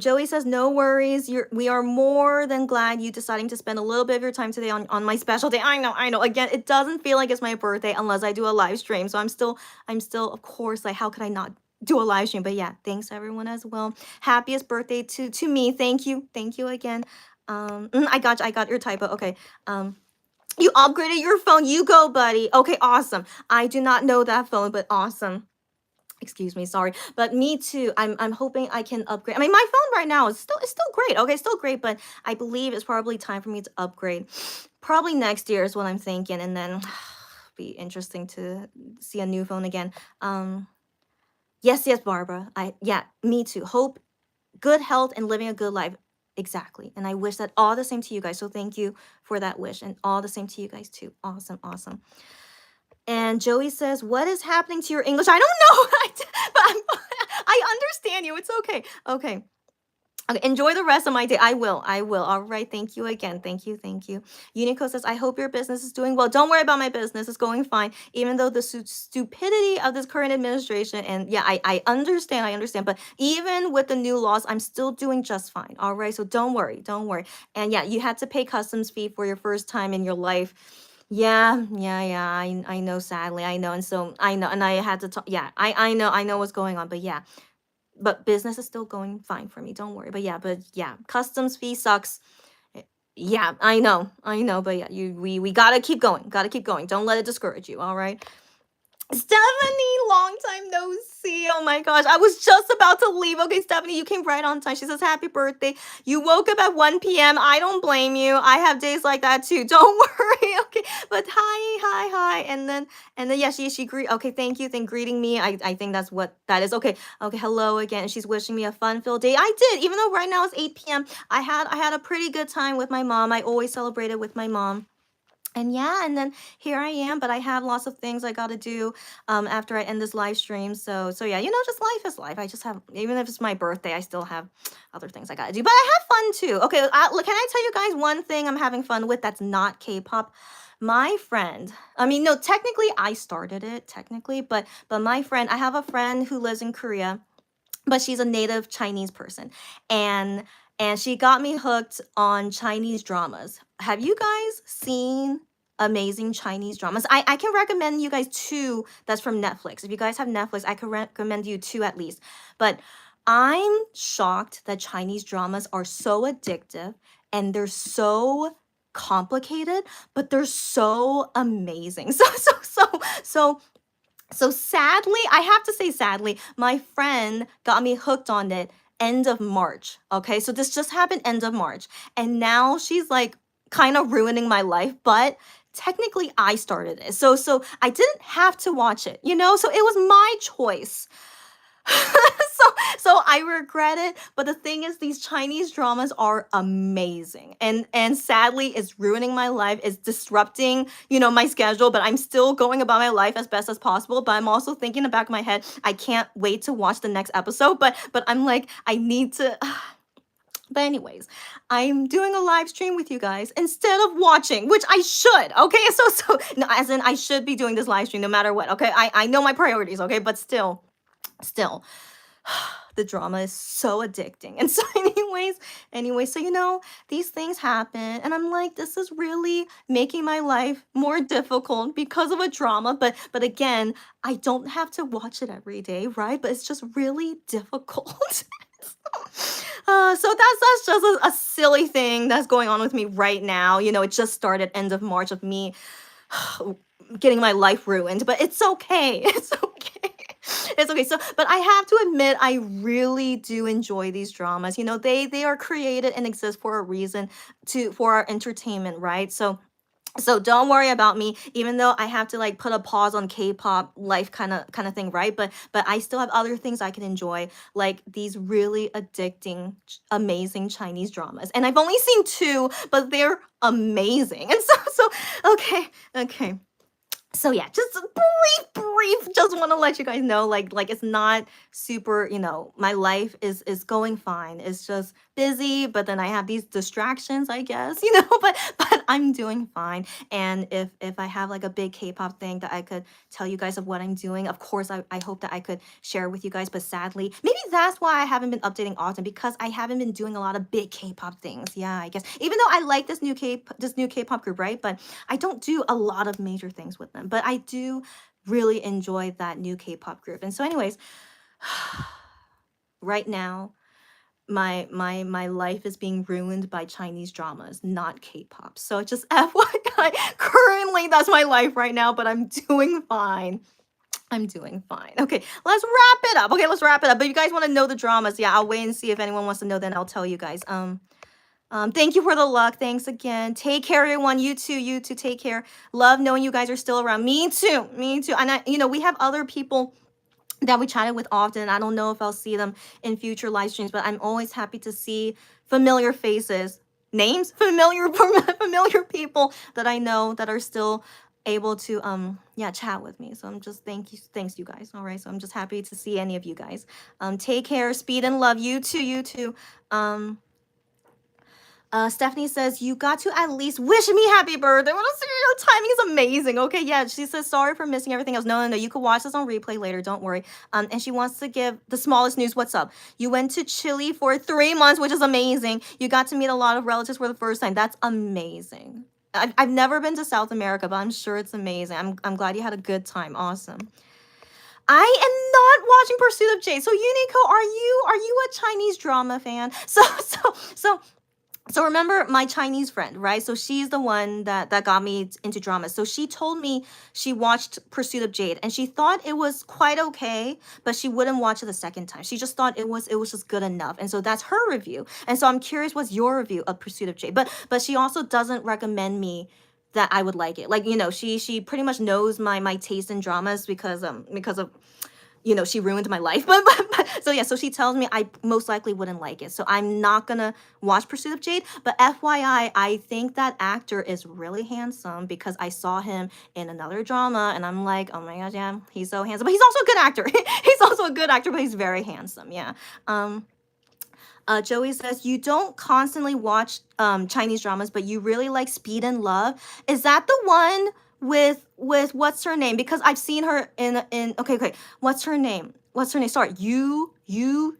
Joey says, no worries. We are more than glad you deciding to spend a little bit of your time today on my special day. I know. Again, it doesn't feel like it's my birthday unless I do a live stream. So I'm still, of course, like, how could I not do a live stream? But yeah, thanks everyone as well. Happiest birthday to me. Thank you again. I got your typo. Okay. You upgraded your phone. You go, buddy. Okay, awesome. I do not know that phone, but awesome. Excuse me, sorry. But me too. I'm hoping I can upgrade. I mean, my phone right now is still great. Okay, still great, but I believe it's probably time for me to upgrade. Probably next year is what I'm thinking, and then be interesting to see a new phone again. Yes, Barbara. Yeah, me too. Hope, good health, and living a good life. Exactly. And I wish that all the same to you guys. So thank you for that wish, and all the same to you guys too. Awesome. And Joey says, what is happening to your English? I don't know, but I understand you. It's okay. Okay. Enjoy the rest of my day. I will. All right. Thank you again. Thank you. Unico says, I hope your business is doing well. Don't worry about my business. It's going fine. Even though the stupidity of this current administration. And yeah, I understand. But even with the new laws, I'm still doing just fine. All right. So don't worry. And yeah, you had to pay customs fee for your first time in your life. Yeah. I know, sadly. I know. And so I know. And I had to talk. Yeah, I know what's going on. But yeah. But business is still going fine for me. Don't worry. But yeah, customs fee sucks. Yeah, I know. But yeah, we gotta keep going. Don't let it discourage you. All right. Stephanie, long time no see. Oh my gosh. I was just about to leave. Okay, Stephanie, you came right on time. She says, Happy birthday. You woke up at 1 p.m. I don't blame you. I have days like that too. Don't worry. Okay. But hi. And then yeah, she okay, thank you. Thank greeting me. I think that's what that is. Okay. Okay, hello again. She's wishing me a fun-filled day. I did, even though right now it's 8 p.m. I had a pretty good time with my mom. I always celebrated with my mom. And yeah, and then here I am, but I have lots of things I got to do after I end this live stream. So yeah, just life is life. I just have, even if it's my birthday, I still have other things I got to do. But I have fun too. Okay, look, can I tell you guys one thing I'm having fun with that's not K-pop? My friend, I mean, no, technically I started it, technically, but my friend, I have a friend who lives in Korea, but she's a native Chinese person, and she got me hooked on Chinese dramas. Have you guys seen amazing Chinese dramas? I can recommend you guys two that's from Netflix. If you guys have Netflix, I can recommend you two at least. But I'm shocked that Chinese dramas are so addictive and they're so complicated, but they're so amazing. So so sadly, I have to say sadly, my friend got me hooked on it end of March. Okay, so this just happened end of March. And now she's like kind of ruining my life, but technically I started it. So I didn't have to watch it, So it was my choice. so so I regret it, but the thing is these Chinese dramas are amazing. And sadly it's ruining my life. It's disrupting, my schedule, but I'm still going about my life as best as possible. But I'm also thinking in the back of my head, I can't wait to watch the next episode, but I'm like I need to But anyways, I'm doing a live stream with you guys instead of watching, which I should. Okay, so no, as in I should be doing this live stream no matter what. Okay, I know my priorities. Okay, but still the drama is so addicting. And so anyways, so these things happen and I'm like, this is really making my life more difficult because of a drama. But again, I don't have to watch it every day, right? But it's just really difficult. So that's just a silly thing that's going on with me right now. It just started end of March of me getting my life ruined, but it's okay. It's okay. It's okay. So, but I have to admit, I really do enjoy these dramas. They are created and exist for a reason, for our entertainment, right? So don't worry about me, even though I have to like put a pause on K-pop life kind of thing, right? But I still have other things I can enjoy, like these really addicting, amazing Chinese dramas. And I've only seen two, but they're amazing. And so okay. So yeah, just a brief. Just want to let you guys know, like it's not super. My life is going fine. It's just busy, but then I have these distractions, I guess. But I'm doing fine. And if I have like a big K-pop thing that I could tell you guys of what I'm doing, of course I hope that I could share with you guys. But sadly, maybe that's why I haven't been updating often, because I haven't been doing a lot of big K-pop things. Yeah, I guess. Even though I like this new K-pop group, right? But I don't do a lot of major things with them, but I do really enjoy that new K-pop group. And so anyways, right now my life is being ruined by Chinese dramas, not K-pop. So just FYI, currently that's my life right now, but I'm doing fine. I'm doing fine. Okay, let's wrap it up. But if you guys want to know the dramas, yeah, I'll wait and see if anyone wants to know, then I'll tell you guys. Thank you for the luck. Thanks again. Take care, everyone. You too. Take care. Love knowing you guys are still around. Me too. And we have other people that we chatted with often. I don't know if I'll see them in future live streams, but I'm always happy to see familiar faces, names, familiar people that I know that are still able to chat with me. So I'm just thanks you guys. All right. So I'm just happy to see any of you guys. Take care, speed and love. You too. Stephanie says, you got to at least wish me happy birthday. Your timing is amazing. Okay, yeah. She says, sorry for missing everything else. No. You could watch this on replay later. Don't worry. And she wants to give the smallest news. What's up? You went to Chile for 3 months, which is amazing. You got to meet a lot of relatives for the first time. That's amazing. I've never been to South America, but I'm sure it's amazing. I'm glad you had a good time. Awesome. I am not watching Pursuit of Jade. So Unico, are you a Chinese drama fan? So So remember my Chinese friend, right? So she's the one that got me into drama. So she told me she watched Pursuit of Jade and she thought it was quite okay, but she wouldn't watch it the second time. She just thought it was just good enough. And so that's her review. And so I'm curious what's your review of Pursuit of Jade. But she also doesn't recommend me that I would like it. Like, she pretty much knows my taste in dramas because of she ruined my life. So yeah, so she tells me I most likely wouldn't like it. So I'm not gonna watch Pursuit of Jade. But FYI, I think that actor is really handsome because I saw him in another drama and I'm like, oh my gosh, yeah, he's so handsome. But he's also a good actor. He's also a good actor, but he's very handsome. Yeah. Um, Joey says you don't constantly watch Chinese dramas, but you really like Speed and Love. Is that the one with what's her name? Because I've seen her in okay. What's her name? What's her name? Sorry, Yu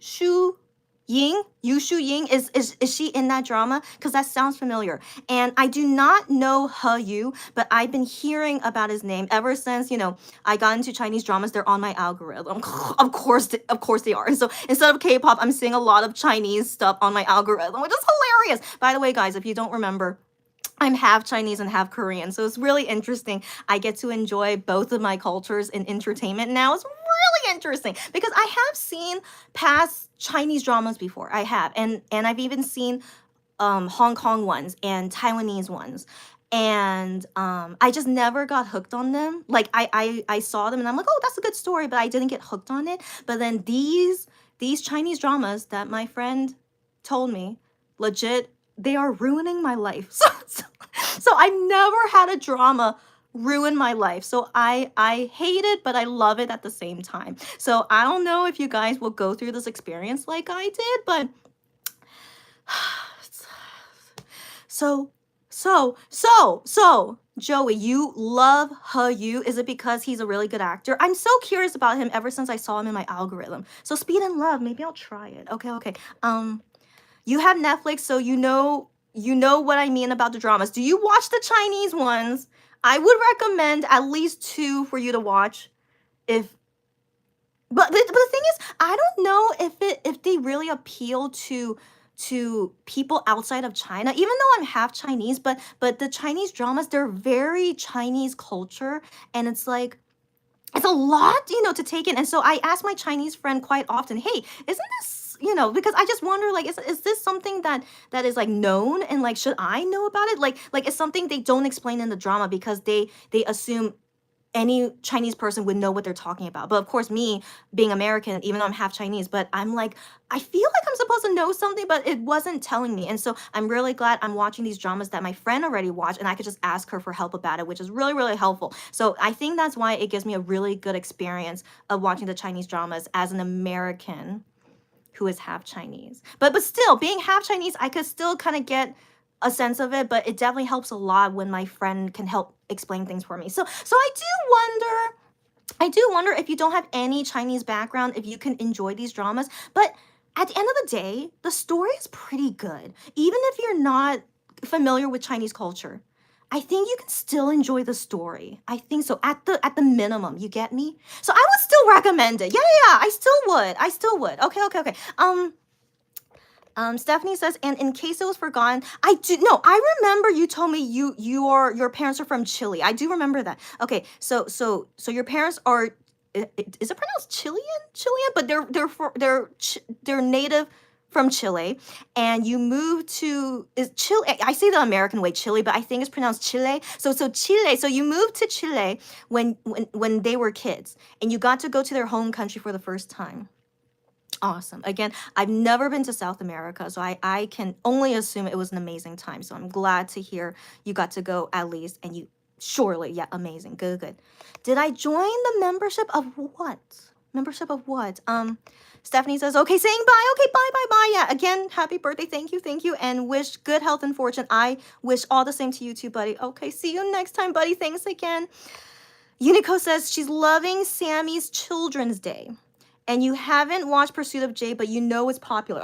Shu Ying. Yu Shu Ying is she in that drama? Because that sounds familiar. And I do not know He Yu, but I've been hearing about his name ever since I got into Chinese dramas. They're on my algorithm. Of course they are. And so instead of K-pop, I'm seeing a lot of Chinese stuff on my algorithm, which is hilarious. By the way, guys, if you don't remember, I'm half Chinese and half Korean, so it's really interesting. I get to enjoy both of my cultures in entertainment now. It's really interesting because I have seen past Chinese dramas before. I have, and I've even seen Hong Kong ones and Taiwanese ones. And I just never got hooked on them. Like I saw them and I'm like, oh, that's a good story, but I didn't get hooked on it. But then these Chinese dramas that my friend told me, legit, they are ruining my life. So I've never had a drama ruin my life. So I hate it, but I love it at the same time. So I don't know if you guys will go through this experience like I did, but so Joey, you love He Yu. Is it because he's a really good actor? I'm so curious about him ever since I saw him in my algorithm. So Speed and Love, maybe I'll try it. Okay. You have Netflix, so you know what I mean about the dramas. Do you watch the Chinese ones? I would recommend at least two for you to watch. If but the thing is, I don't know if they really appeal to people outside of China. Even though I'm half Chinese, but the Chinese dramas, they're very Chinese culture, and it's like it's a lot, to take in. And so I ask my Chinese friend quite often, hey, isn't this, because I just wonder, like, is this something that is like known, and like, should I know about it? Like it's something they don't explain in the drama because they assume any Chinese person would know what they're talking about. But of course, me being American, even though I'm half Chinese, but I'm like, I feel like I'm supposed to know something, but it wasn't telling me. And so I'm really glad I'm watching these dramas that my friend already watched, and I could just ask her for help about it, which is really, really helpful. So I think that's why it gives me a really good experience of watching the Chinese dramas as an American who is half Chinese. But still, being half Chinese, I could still kind of get a sense of it, but it definitely helps a lot when my friend can help explain things for me. So I do wonder if you don't have any Chinese background, if you can enjoy these dramas. But at the end of the day, the story is pretty good. Even if you're not familiar with Chinese culture, I think you can still enjoy the story. I think so. At the minimum, you get me? So I would still recommend it. Yeah. I still would. Okay. Stephanie says, and in case it was forgotten, I do no, I remember you told me your parents are from Chile. I do remember that. Okay, so your parents are is it pronounced Chilean? But they're native from Chile, and you moved to is Chile. I say the American way, Chile, but I think it's pronounced Chile. So Chile. So you moved to Chile when they were kids, and you got to go to their home country for the first time. Awesome. Again, I've never been to South America, so I can only assume it was an amazing time. So I'm glad to hear you got to go at least, and you surely, yeah, amazing. Good. Did I join the membership of what? Membership of what? Stephanie says, okay, saying bye. Okay, bye. Yeah, again, happy birthday. Thank you, and wish good health and fortune. I wish all the same to you too, buddy. Okay, see you next time, buddy. Thanks again. Unico says she's loving Sammy's Children's Day. And you haven't watched Pursuit of Jade, but you know it's popular.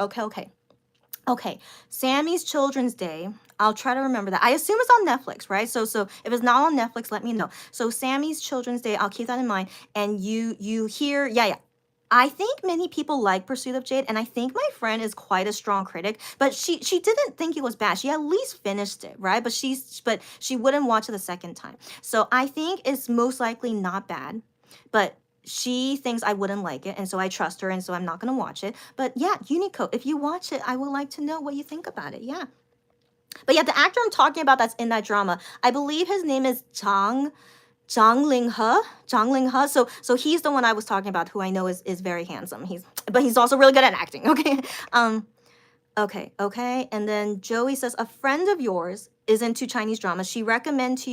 Okay. Sammy's Children's Day. I'll try to remember that. I assume it's on Netflix, right? So if it's not on Netflix, let me know. So Sammy's Children's Day, I'll keep that in mind. And you hear, yeah. I think many people like Pursuit of Jade, and I think my friend is quite a strong critic, but she didn't think it was bad. She at least finished it, right? But she wouldn't watch it the second time. So I think it's most likely not bad, but she thinks I wouldn't like it, and so I trust her, and so I'm not gonna watch it. But yeah, Unico, if you watch it, I would like to know what you think about it. Yeah. But yeah, the actor I'm talking about that's in that drama, I believe his name is Zhang Ling He. So he's the one I was talking about, who I know is very handsome. He's also really good at acting. Okay. Um. Okay. And then Joey says a friend of yours is into Chinese dramas. She recommended to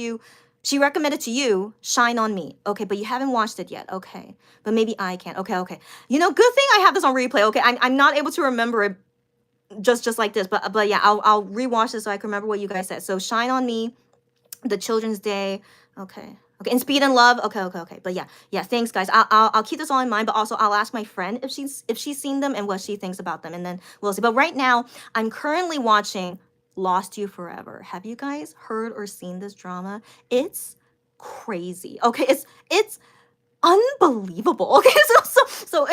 you Shine on Me. Okay, but you haven't watched it yet. Okay, but maybe I can. Okay. Good thing I have this on replay. Okay, I'm not able to remember it just like this, but yeah, I'll rewatch this so I can remember what you guys said. So Shine on Me, the Children's Day. Okay. Okay. And Speed and Love. Okay. But yeah. Thanks, guys. I'll keep this all in mind. But also, I'll ask my friend if she's seen them and what she thinks about them, and then we'll see. But right now, I'm currently watching Lost You Forever. Have you guys heard or seen this drama? It's crazy. Okay. It's unbelievable. Okay,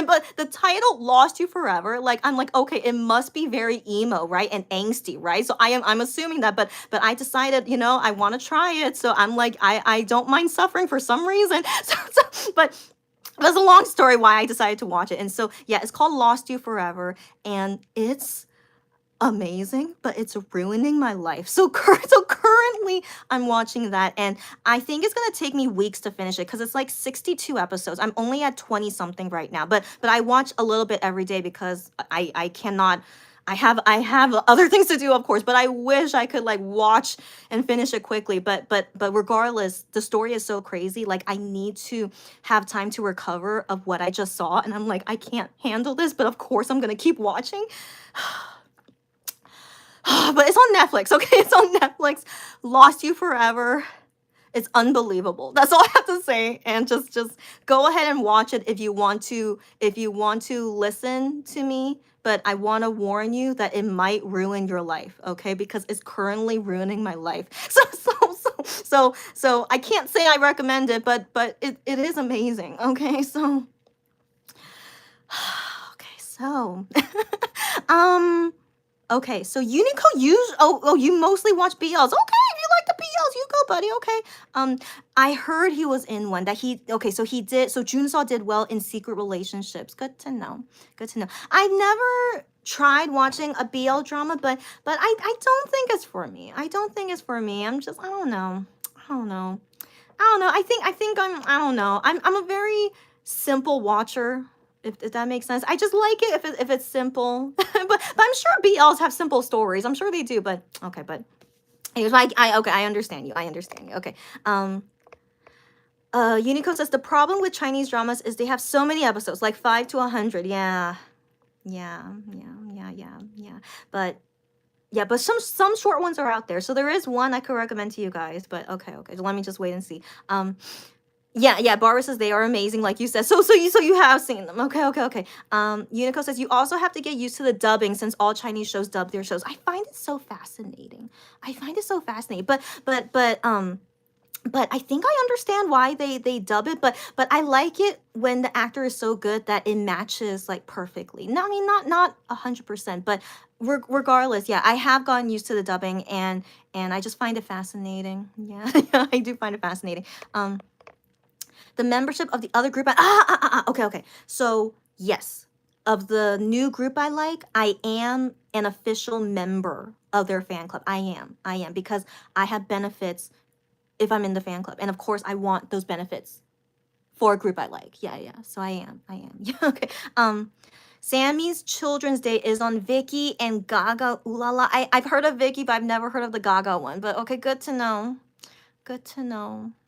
but the title "Lost You Forever," like I'm like, okay, it must be very emo, right, and angsty, right? So I'm assuming that, but I decided, I want to try it, so I'm like, I don't mind suffering for some reason. But there's a long story why I decided to watch it, and so yeah, it's called "Lost You Forever," and it's amazing, but it's ruining my life. So currently I'm watching that, and I think it's gonna take me weeks to finish it because it's like 62 episodes. I'm only at 20 something right now, but I watch a little bit every day because I cannot. I have other things to do, of course, but I wish I could like watch and finish it quickly. But regardless, the story is so crazy. Like I need to have time to recover of what I just saw, and I'm like, I can't handle this. But of course, I'm gonna keep watching. But it's on Netflix, okay? It's on Netflix. Lost You Forever. It's unbelievable. That's all I have to say. And just go ahead and watch it if you want to listen to me. But I want to warn you that it might ruin your life, okay? Because it's currently ruining my life. So I can't say I recommend it, but it is amazing, okay? So okay, so okay, so Unico, you mostly watch BLs. Okay, if you like the BLs, you go, buddy. Okay. I heard he was in one that so Junso did well in Secret Relationships. Good to know. I've never tried watching a BL drama, but I don't think it's for me. I don't know. I don't know. I'm a very simple watcher. If that makes sense, I just like it if it's simple. But I'm sure BLs have simple stories. I'm sure they do. But okay, but anyways, okay, I understand you. Okay. Unico says the problem with Chinese dramas is they have so many episodes, like 5 to 100. Yeah. But yeah, but some short ones are out there. So there is one I could recommend to you guys. But okay. So let me just wait and see. Yeah, Barbara says they are amazing, like you said. So you have seen them. Okay. Unico says you also have to get used to the dubbing since all Chinese shows dub their shows. I find it so fascinating. But I think I understand why they dub it. But I like it when the actor is so good that it matches like perfectly. No, I mean not 100%, but regardless, yeah, I have gotten used to the dubbing and I just find it fascinating. Yeah, I do find it fascinating. The membership of the other group. Okay. So yes, of the new group I like, I am an official member of their fan club. I am because I have benefits if I'm in the fan club, and of course I want those benefits for a group I like. Yeah. So I am. Yeah. Okay. Sammy's Children's Day is on Viki and Gaga. Ooh la la. I've heard of Viki, but I've never heard of the Gaga one. But okay, good to know.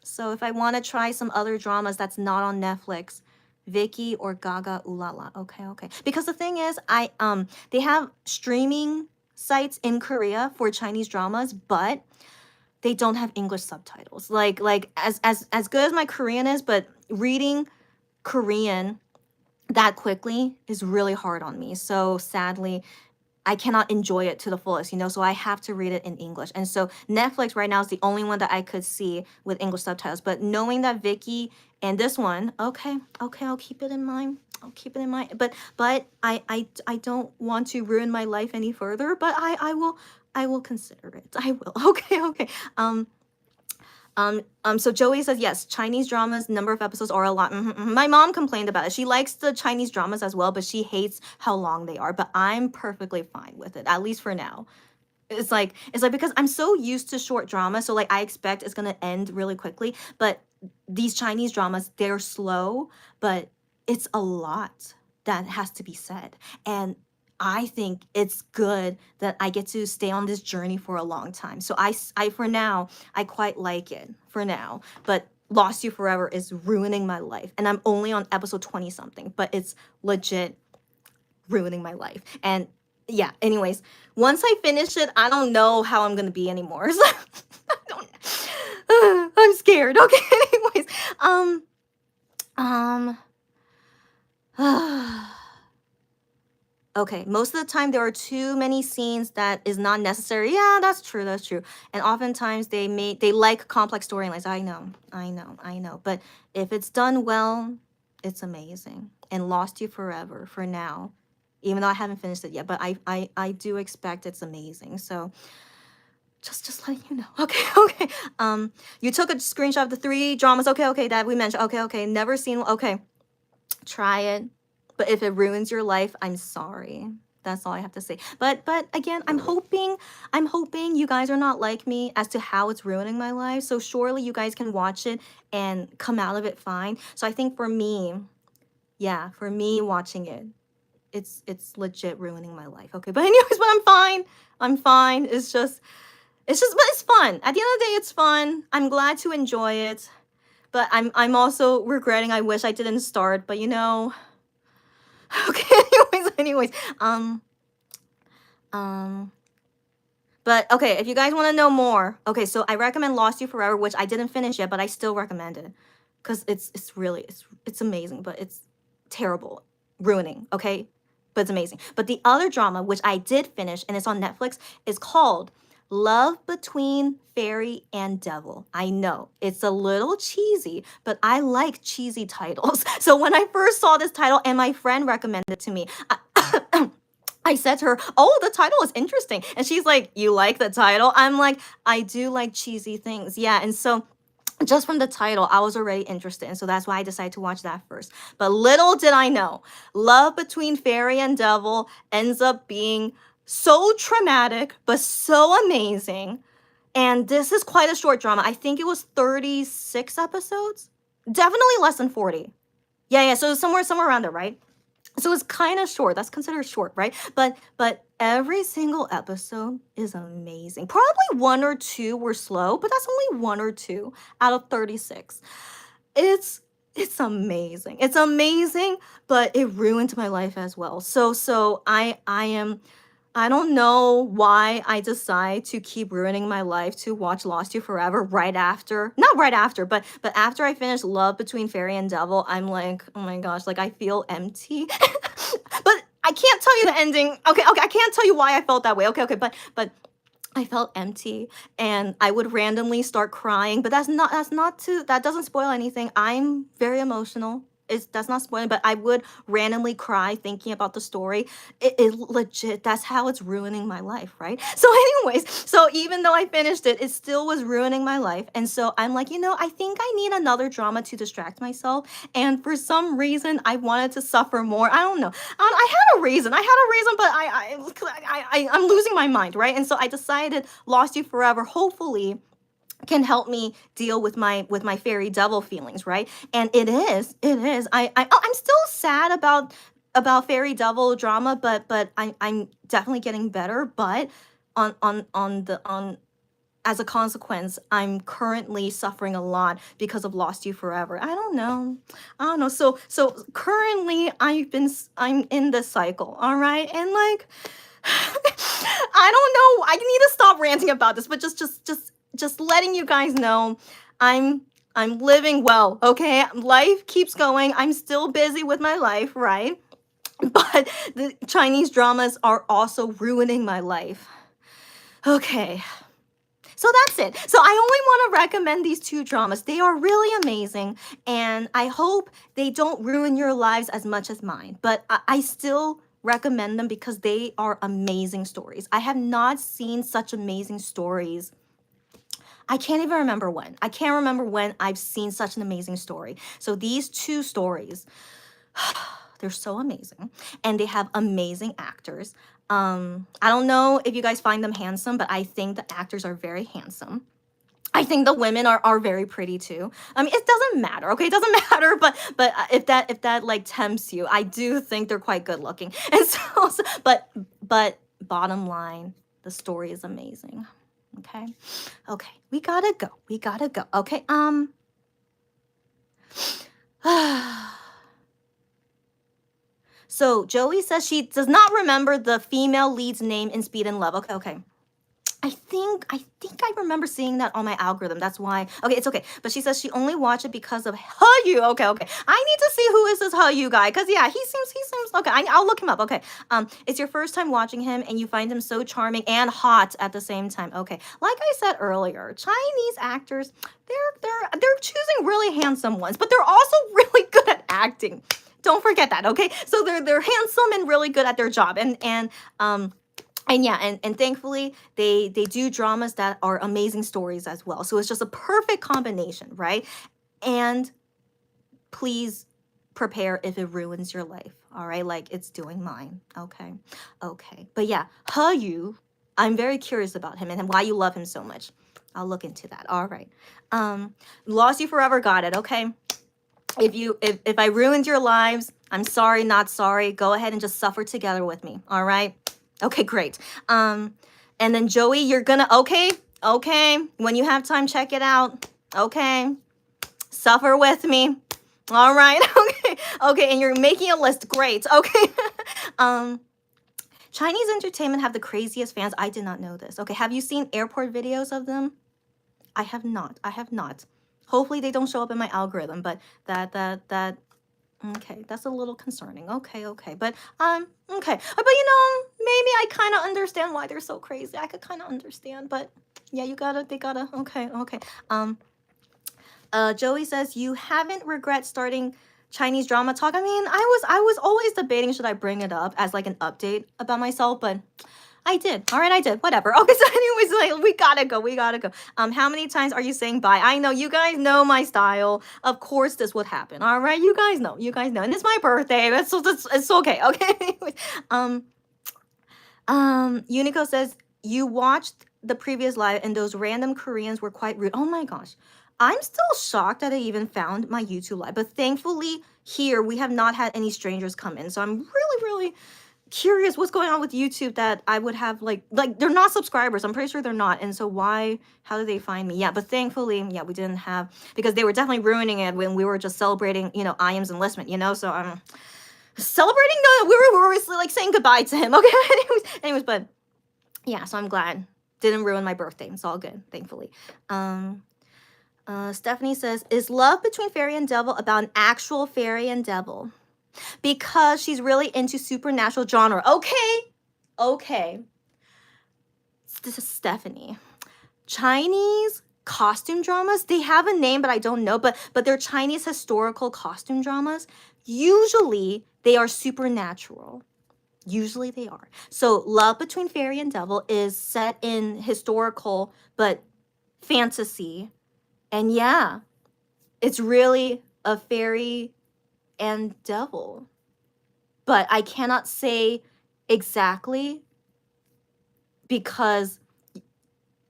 So if I want to try some other dramas that's not on Netflix, Viki or Gaga, ooh la la. Okay. Because the thing is, they have streaming sites in Korea for Chinese dramas, but they don't have English subtitles. Like as good as my Korean is, but reading Korean that quickly is really hard on me. So sadly, I cannot enjoy it to the fullest, you know, so I have to read it in English. And so Netflix right now is the only one that I could see with English subtitles. But knowing that Vicky and this one, okay, okay, I'll keep it in mind. I'll keep it in mind. But I don't want to ruin my life any further, but I will consider it. I will. Okay, okay. So Joey says yes, Chinese dramas, number of episodes are a lot. My mom complained about it. She likes the Chinese dramas as well, but she hates how long they are. But I'm perfectly fine with it, at least for now. It's like because I'm so used to short drama, so like I expect it's gonna end really quickly. But these Chinese dramas, they're slow, but it's a lot that has to be said. And I think it's good that I get to stay on this journey for a long time. So I for now, I quite like it for now. But Lost You Forever is ruining my life. And I'm only on episode 20 something, but it's legit ruining my life. And yeah, anyways, once I finish it, I don't know how I'm gonna be anymore. So I don't, I'm scared. Okay, anyways. Um Okay, most of the time there are too many scenes that is not necessary. Yeah, that's true, that's true. And oftentimes they like complex storylines. I know. But if it's done well, it's amazing. And Lost You Forever for now. Even though I haven't finished it yet, but I do expect it's amazing. So just letting you know. Okay, okay. You took a screenshot of the 3 dramas. Okay, that we mentioned. Okay. Never seen. Okay. Try it. But if it ruins your life, I'm sorry. That's all I have to say. But again, I'm hoping you guys are not like me as to how it's ruining my life. So surely you guys can watch it and come out of it fine. So I think for me, yeah, for me watching it, it's legit ruining my life. Okay, but anyways, but I'm fine. I'm fine. But it's fun. At the end of the day, it's fun. I'm glad to enjoy it. But I'm also regretting I wish I didn't start, but you know. Okay, anyways. But okay, if you guys want to know more, okay, so I recommend Lost You Forever, which I didn't finish yet, but I still recommend it. Because it's really it's amazing, but it's terrible. Ruining, okay? But it's amazing. But the other drama, which I did finish, and it's on Netflix, is called Love Between Fairy and Devil. I know it's a little cheesy, but I like cheesy titles. So when I first saw this title and my friend recommended it to me, I said to her, "Oh, the title is interesting." And she's like, "You like the title?" I'm like, "I do like cheesy things." Yeah, and so just from the title, I was already interested. And so that's why I decided to watch that first. But little did I know, Love Between Fairy and Devil ends up being so traumatic, but so amazing. And this is quite a short drama. I think it was 36 episodes. Definitely less than 40. Yeah. So somewhere around there, right? So it's kind of short. That's considered short, right? But every single episode is amazing. Probably 1 or 2 were slow, but that's only 1 or 2 out of 36. It's amazing. It's amazing, but it ruined my life as well. So I don't know why I decide to keep ruining my life to watch Lost You Forever right after. Not right after, but after I finish Love Between Fairy and Devil, I'm like, oh my gosh, like I feel empty. But I can't tell you the ending. Okay, I can't tell you why I felt that way. Okay, but I felt empty and I would randomly start crying, but that doesn't spoil anything. I'm very emotional. That's not spoiling, but I would randomly cry thinking about the story. It legit, that's how it's ruining my life, right? So anyways, so even though I finished it, it still was ruining my life. And so I'm like, I think I need another drama to distract myself. And for some reason, I wanted to suffer more. I don't know. I had a reason. But I'm losing my mind, right? And so I decided Lost You Forever, hopefully can help me deal with my fairy devil feelings, right? And I'm still sad about fairy devil drama, but I'm definitely getting better. But on as a consequence, I'm currently suffering a lot because of Lost You Forever. I don't know. So currently I'm in this cycle, all right? And like I don't know. I need to stop ranting about this, but just letting you guys know I'm living well, okay? Life keeps going. I'm still busy with my life, right? but the Chinese dramas are also ruining my life. Okay. So that's it. So I only want to recommend these 2 dramas. They are really amazing, and I hope they don't ruin your lives as much as mine. But I still recommend them because they are amazing stories. I have not seen such amazing stories. I can't even remember when. I can't remember when I've seen such an amazing story. So these 2 stories, they're so amazing, and they have amazing actors. I don't know if you guys find them handsome, but I think the actors are very handsome. I think the women are very pretty too. I mean, it doesn't matter, okay? It doesn't matter, but if that like tempts you, I do think they're quite good looking. And but bottom line, the story is amazing. Okay, okay, we gotta go. We gotta go. Okay, So Joey says she does not remember the female lead's name in Speed and Love. Okay, okay. I think I remember seeing that on my algorithm. That's why. Okay, it's okay. But she says she only watched it because of Hallyu. Okay, okay. I need to see who is this Hallyu guy, because yeah, he seems okay. I'll look him up. Okay. It's your first time watching him and you find him so charming and hot at the same time. Okay. Like I said earlier, Chinese actors, they're choosing really handsome ones, but they're also really good at acting. Don't forget that, okay? So they're handsome and really good at their job, and yeah, and thankfully they do dramas that are amazing stories as well. So it's just a perfect combination, right? And please prepare if it ruins your life, all right? Like it's doing mine, okay? Okay, but yeah, Hallyu, I'm very curious about him and why you love him so much. I'll look into that. All right. Lost You Forever, got it. Okay. If I ruined your lives, I'm sorry, not sorry. Go ahead and just suffer together with me. All right. Okay, great. And then Joey, you're gonna okay. When you have time, check it out. Okay. Suffer with me. All right. Okay. Okay. And you're making a list. Great. Okay. Chinese entertainment have the craziest fans. I did not know this. Okay. Have you seen airport videos of them? I have not. I have not. Hopefully they don't show up in my algorithm, but that okay, that's a little concerning. Okay, okay. But okay. But maybe I kind of understand why they're so crazy. I could kind of understand, but yeah, they gotta okay, okay. Joey says you haven't regret starting Chinese drama talk. I mean, I was always debating should I bring it up as like an update about myself, but I did. All right, I did. Whatever. Okay, so anyways, like we gotta go. We gotta go. How many times are you saying bye? I know you guys know my style. Of course, this would happen. All right, you guys know. You guys know, and it's my birthday. It's okay. Okay. Anyways, Unico says you watched the previous live, and those random Koreans were quite rude. Oh my gosh, I'm still shocked that I even found my YouTube live. But thankfully, here we have not had any strangers come in, so I'm really curious what's going on with YouTube that I would have like they're not subscribers. I'm pretty sure they're not. And so how did they find me? Yeah, but thankfully, yeah, we didn't have, because they were definitely ruining it when we were just celebrating, IAM's enlistment, so I'm celebrating we were like saying goodbye to him. Okay. anyways, but yeah, so I'm glad. Didn't ruin my birthday. It's all good, thankfully. Stephanie says, is love between fairy and devil about an actual fairy and devil? Because she's really into supernatural genre. Okay. This is Stephanie. Chinese costume dramas, they have a name, but I don't know. But they're Chinese historical costume dramas. Usually, they are supernatural. Usually they are. So love between fairy and devil is set in historical, but fantasy. And yeah, it's really a fairy and devil, but I cannot say exactly because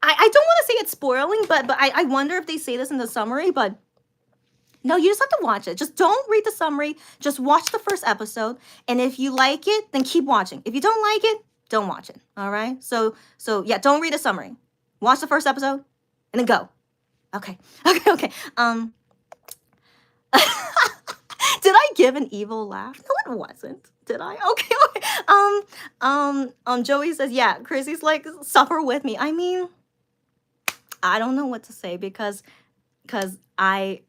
I don't want to say it's spoiling, but I wonder if they say this in the summary. But no, you just have to watch it. Just don't read the summary. Just watch the first episode, and if you like it, then keep watching. If you don't like it, don't watch it. All right. So yeah, don't read the summary. Watch the first episode, and then go. Okay. Okay. Did I give an evil laugh? No, it wasn't. Did I? Okay. Joey says, yeah, Chrissy's like, suffer with me. I mean, I don't know what to say because I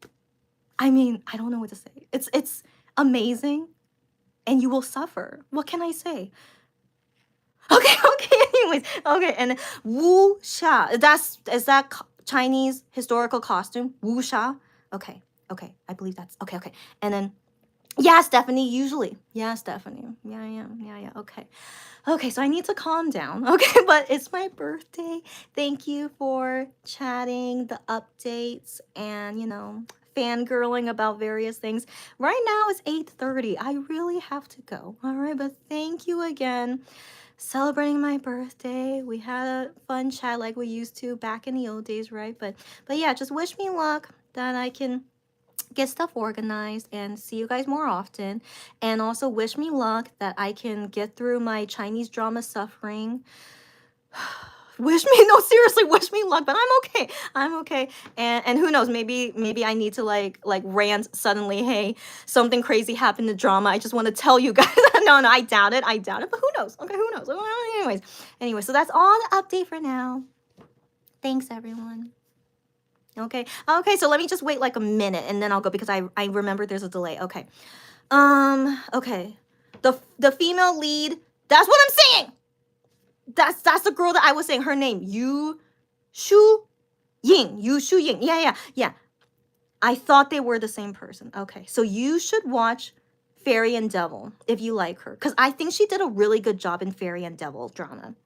mean, I don't know what to say. It's amazing. and you will suffer. What can I say? Okay, okay, anyways. Okay, and Wu Sha. Is that Chinese historical costume? Wu Sha? Okay, okay. I believe that's okay, okay. And then yeah, Stephanie, usually. Yeah, Stephanie. Yeah. Okay. Okay, so I need to calm down. Okay, but it's my birthday. Thank you for chatting, the updates, and fangirling about various things. Right now it's 8:30. I really have to go. All right, but thank you again. Celebrating my birthday. We had a fun chat like we used to back in the old days, right? But yeah, just wish me luck that I can get stuff organized and see you guys more often. And also wish me luck that I can get through my Chinese drama suffering. No, seriously, wish me luck, but I'm okay. And who knows, maybe I need to like rant suddenly, hey, something crazy happened to drama, I just want to tell you guys. No, I doubt it, but who knows? Okay, who knows? Anyway, so that's all the update for now. Thanks, everyone. Okay, so let me just wait like a minute and then I'll go because I remember there's a delay. Okay. Okay. The female lead, that's what I'm saying. That's the girl that I was saying, her name, Yu Shu Ying. Yeah. I thought they were the same person. Okay. So you should watch Fairy and Devil if you like her, because I think she did a really good job in Fairy and Devil drama.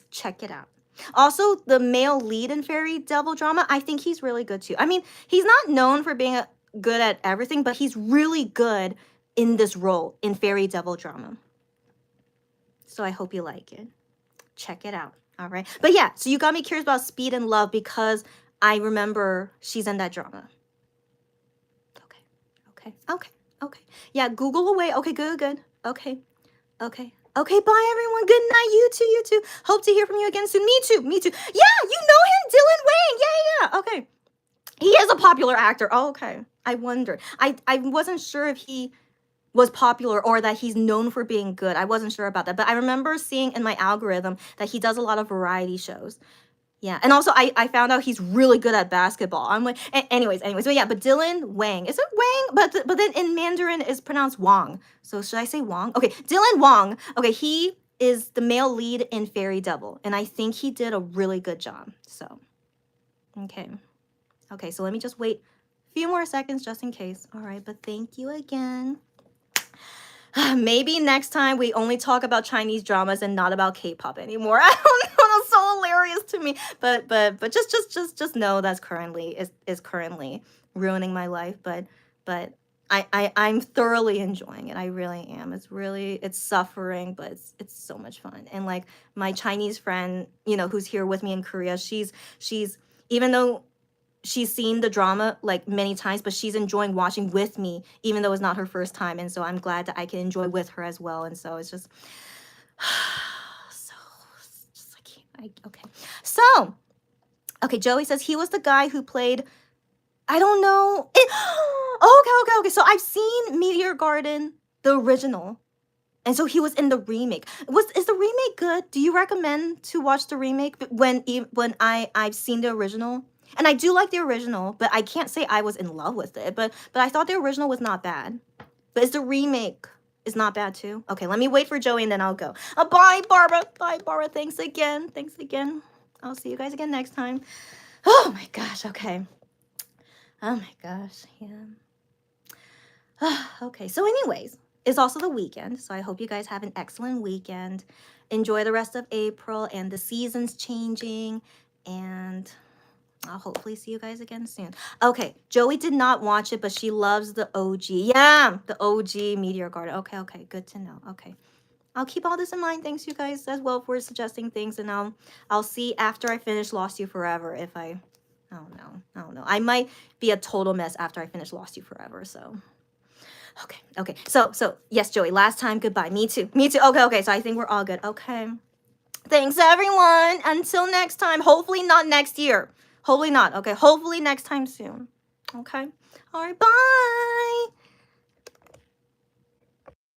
Check it out. Also, the male lead in Fairy Devil drama, I think he's really good too. I mean, he's not known for being good at everything, but he's really good in this role in Fairy Devil drama. So I hope you like it. Check it out. All right. But yeah, so you got me curious about Speed and Love because I remember she's in that drama. Okay. Yeah, Google away. Okay, good. Okay. Okay, bye everyone. Good night. You too. Hope to hear from you again soon. Me too. Yeah, you know him, Dylan Wang. Yeah. Okay. He is a popular actor. Oh, okay. I wondered. I wasn't sure if he was popular or that he's known for being good. I wasn't sure about that. But I remember seeing in my algorithm that he does a lot of variety shows. Yeah, and also I found out he's really good at basketball. I'm like, anyways, but yeah, but Dylan Wang, is it Wang? But then in Mandarin is pronounced Wang. So should I say Wang? Okay, Dylan Wang. Okay, he is the male lead in Fairy Devil, and I think he did a really good job. So, okay, so let me just wait a few more seconds just in case. All right, but thank you again. Maybe next time we only talk about Chinese dramas and not about K-pop anymore. I don't know. That's so hilarious to me. But just know that's currently currently ruining my life. But I'm thoroughly enjoying it. I really am. It's suffering, but it's so much fun. And like my Chinese friend, who's here with me in Korea, she's even though she's seen the drama like many times, but she's enjoying watching with me, even though it's not her first time. And so I'm glad that I can enjoy with her as well. And so it's just, okay. So, okay, Joey says he was the guy who played, I don't know. Okay. So I've seen Meteor Garden, the original. And so he was in the remake. Is the remake good? Do you recommend to watch the remake when I've seen the original? And I do like the original, but I can't say I was in love with it. But I thought the original was not bad. But is the remake is not bad too? Okay, let me wait for Joey and then I'll go. Bye, Barbara. Bye, Barbara. Thanks again. I'll see you guys again next time. Oh my gosh. Okay. Oh my gosh. Yeah. Okay. So anyways, it's also the weekend. So I hope you guys have an excellent weekend. Enjoy the rest of April and the season's changing. And I'll hopefully see you guys again soon. Okay, Joey did not watch it, but she loves the OG. Yeah, the OG Meteor Garden. Okay, good to know. Okay, I'll keep all this in mind. Thanks you guys as well for suggesting things, and I'll see after I finish Lost You Forever if I don't know. I might be a total mess after I finish Lost You Forever. So. Okay. So yes, Joey. Last time, goodbye. Me too. Okay. So I think we're all good. Okay. Thanks everyone. Until next time. Hopefully not next year. Hopefully not. Okay. Hopefully next time soon. Okay. All right. Bye.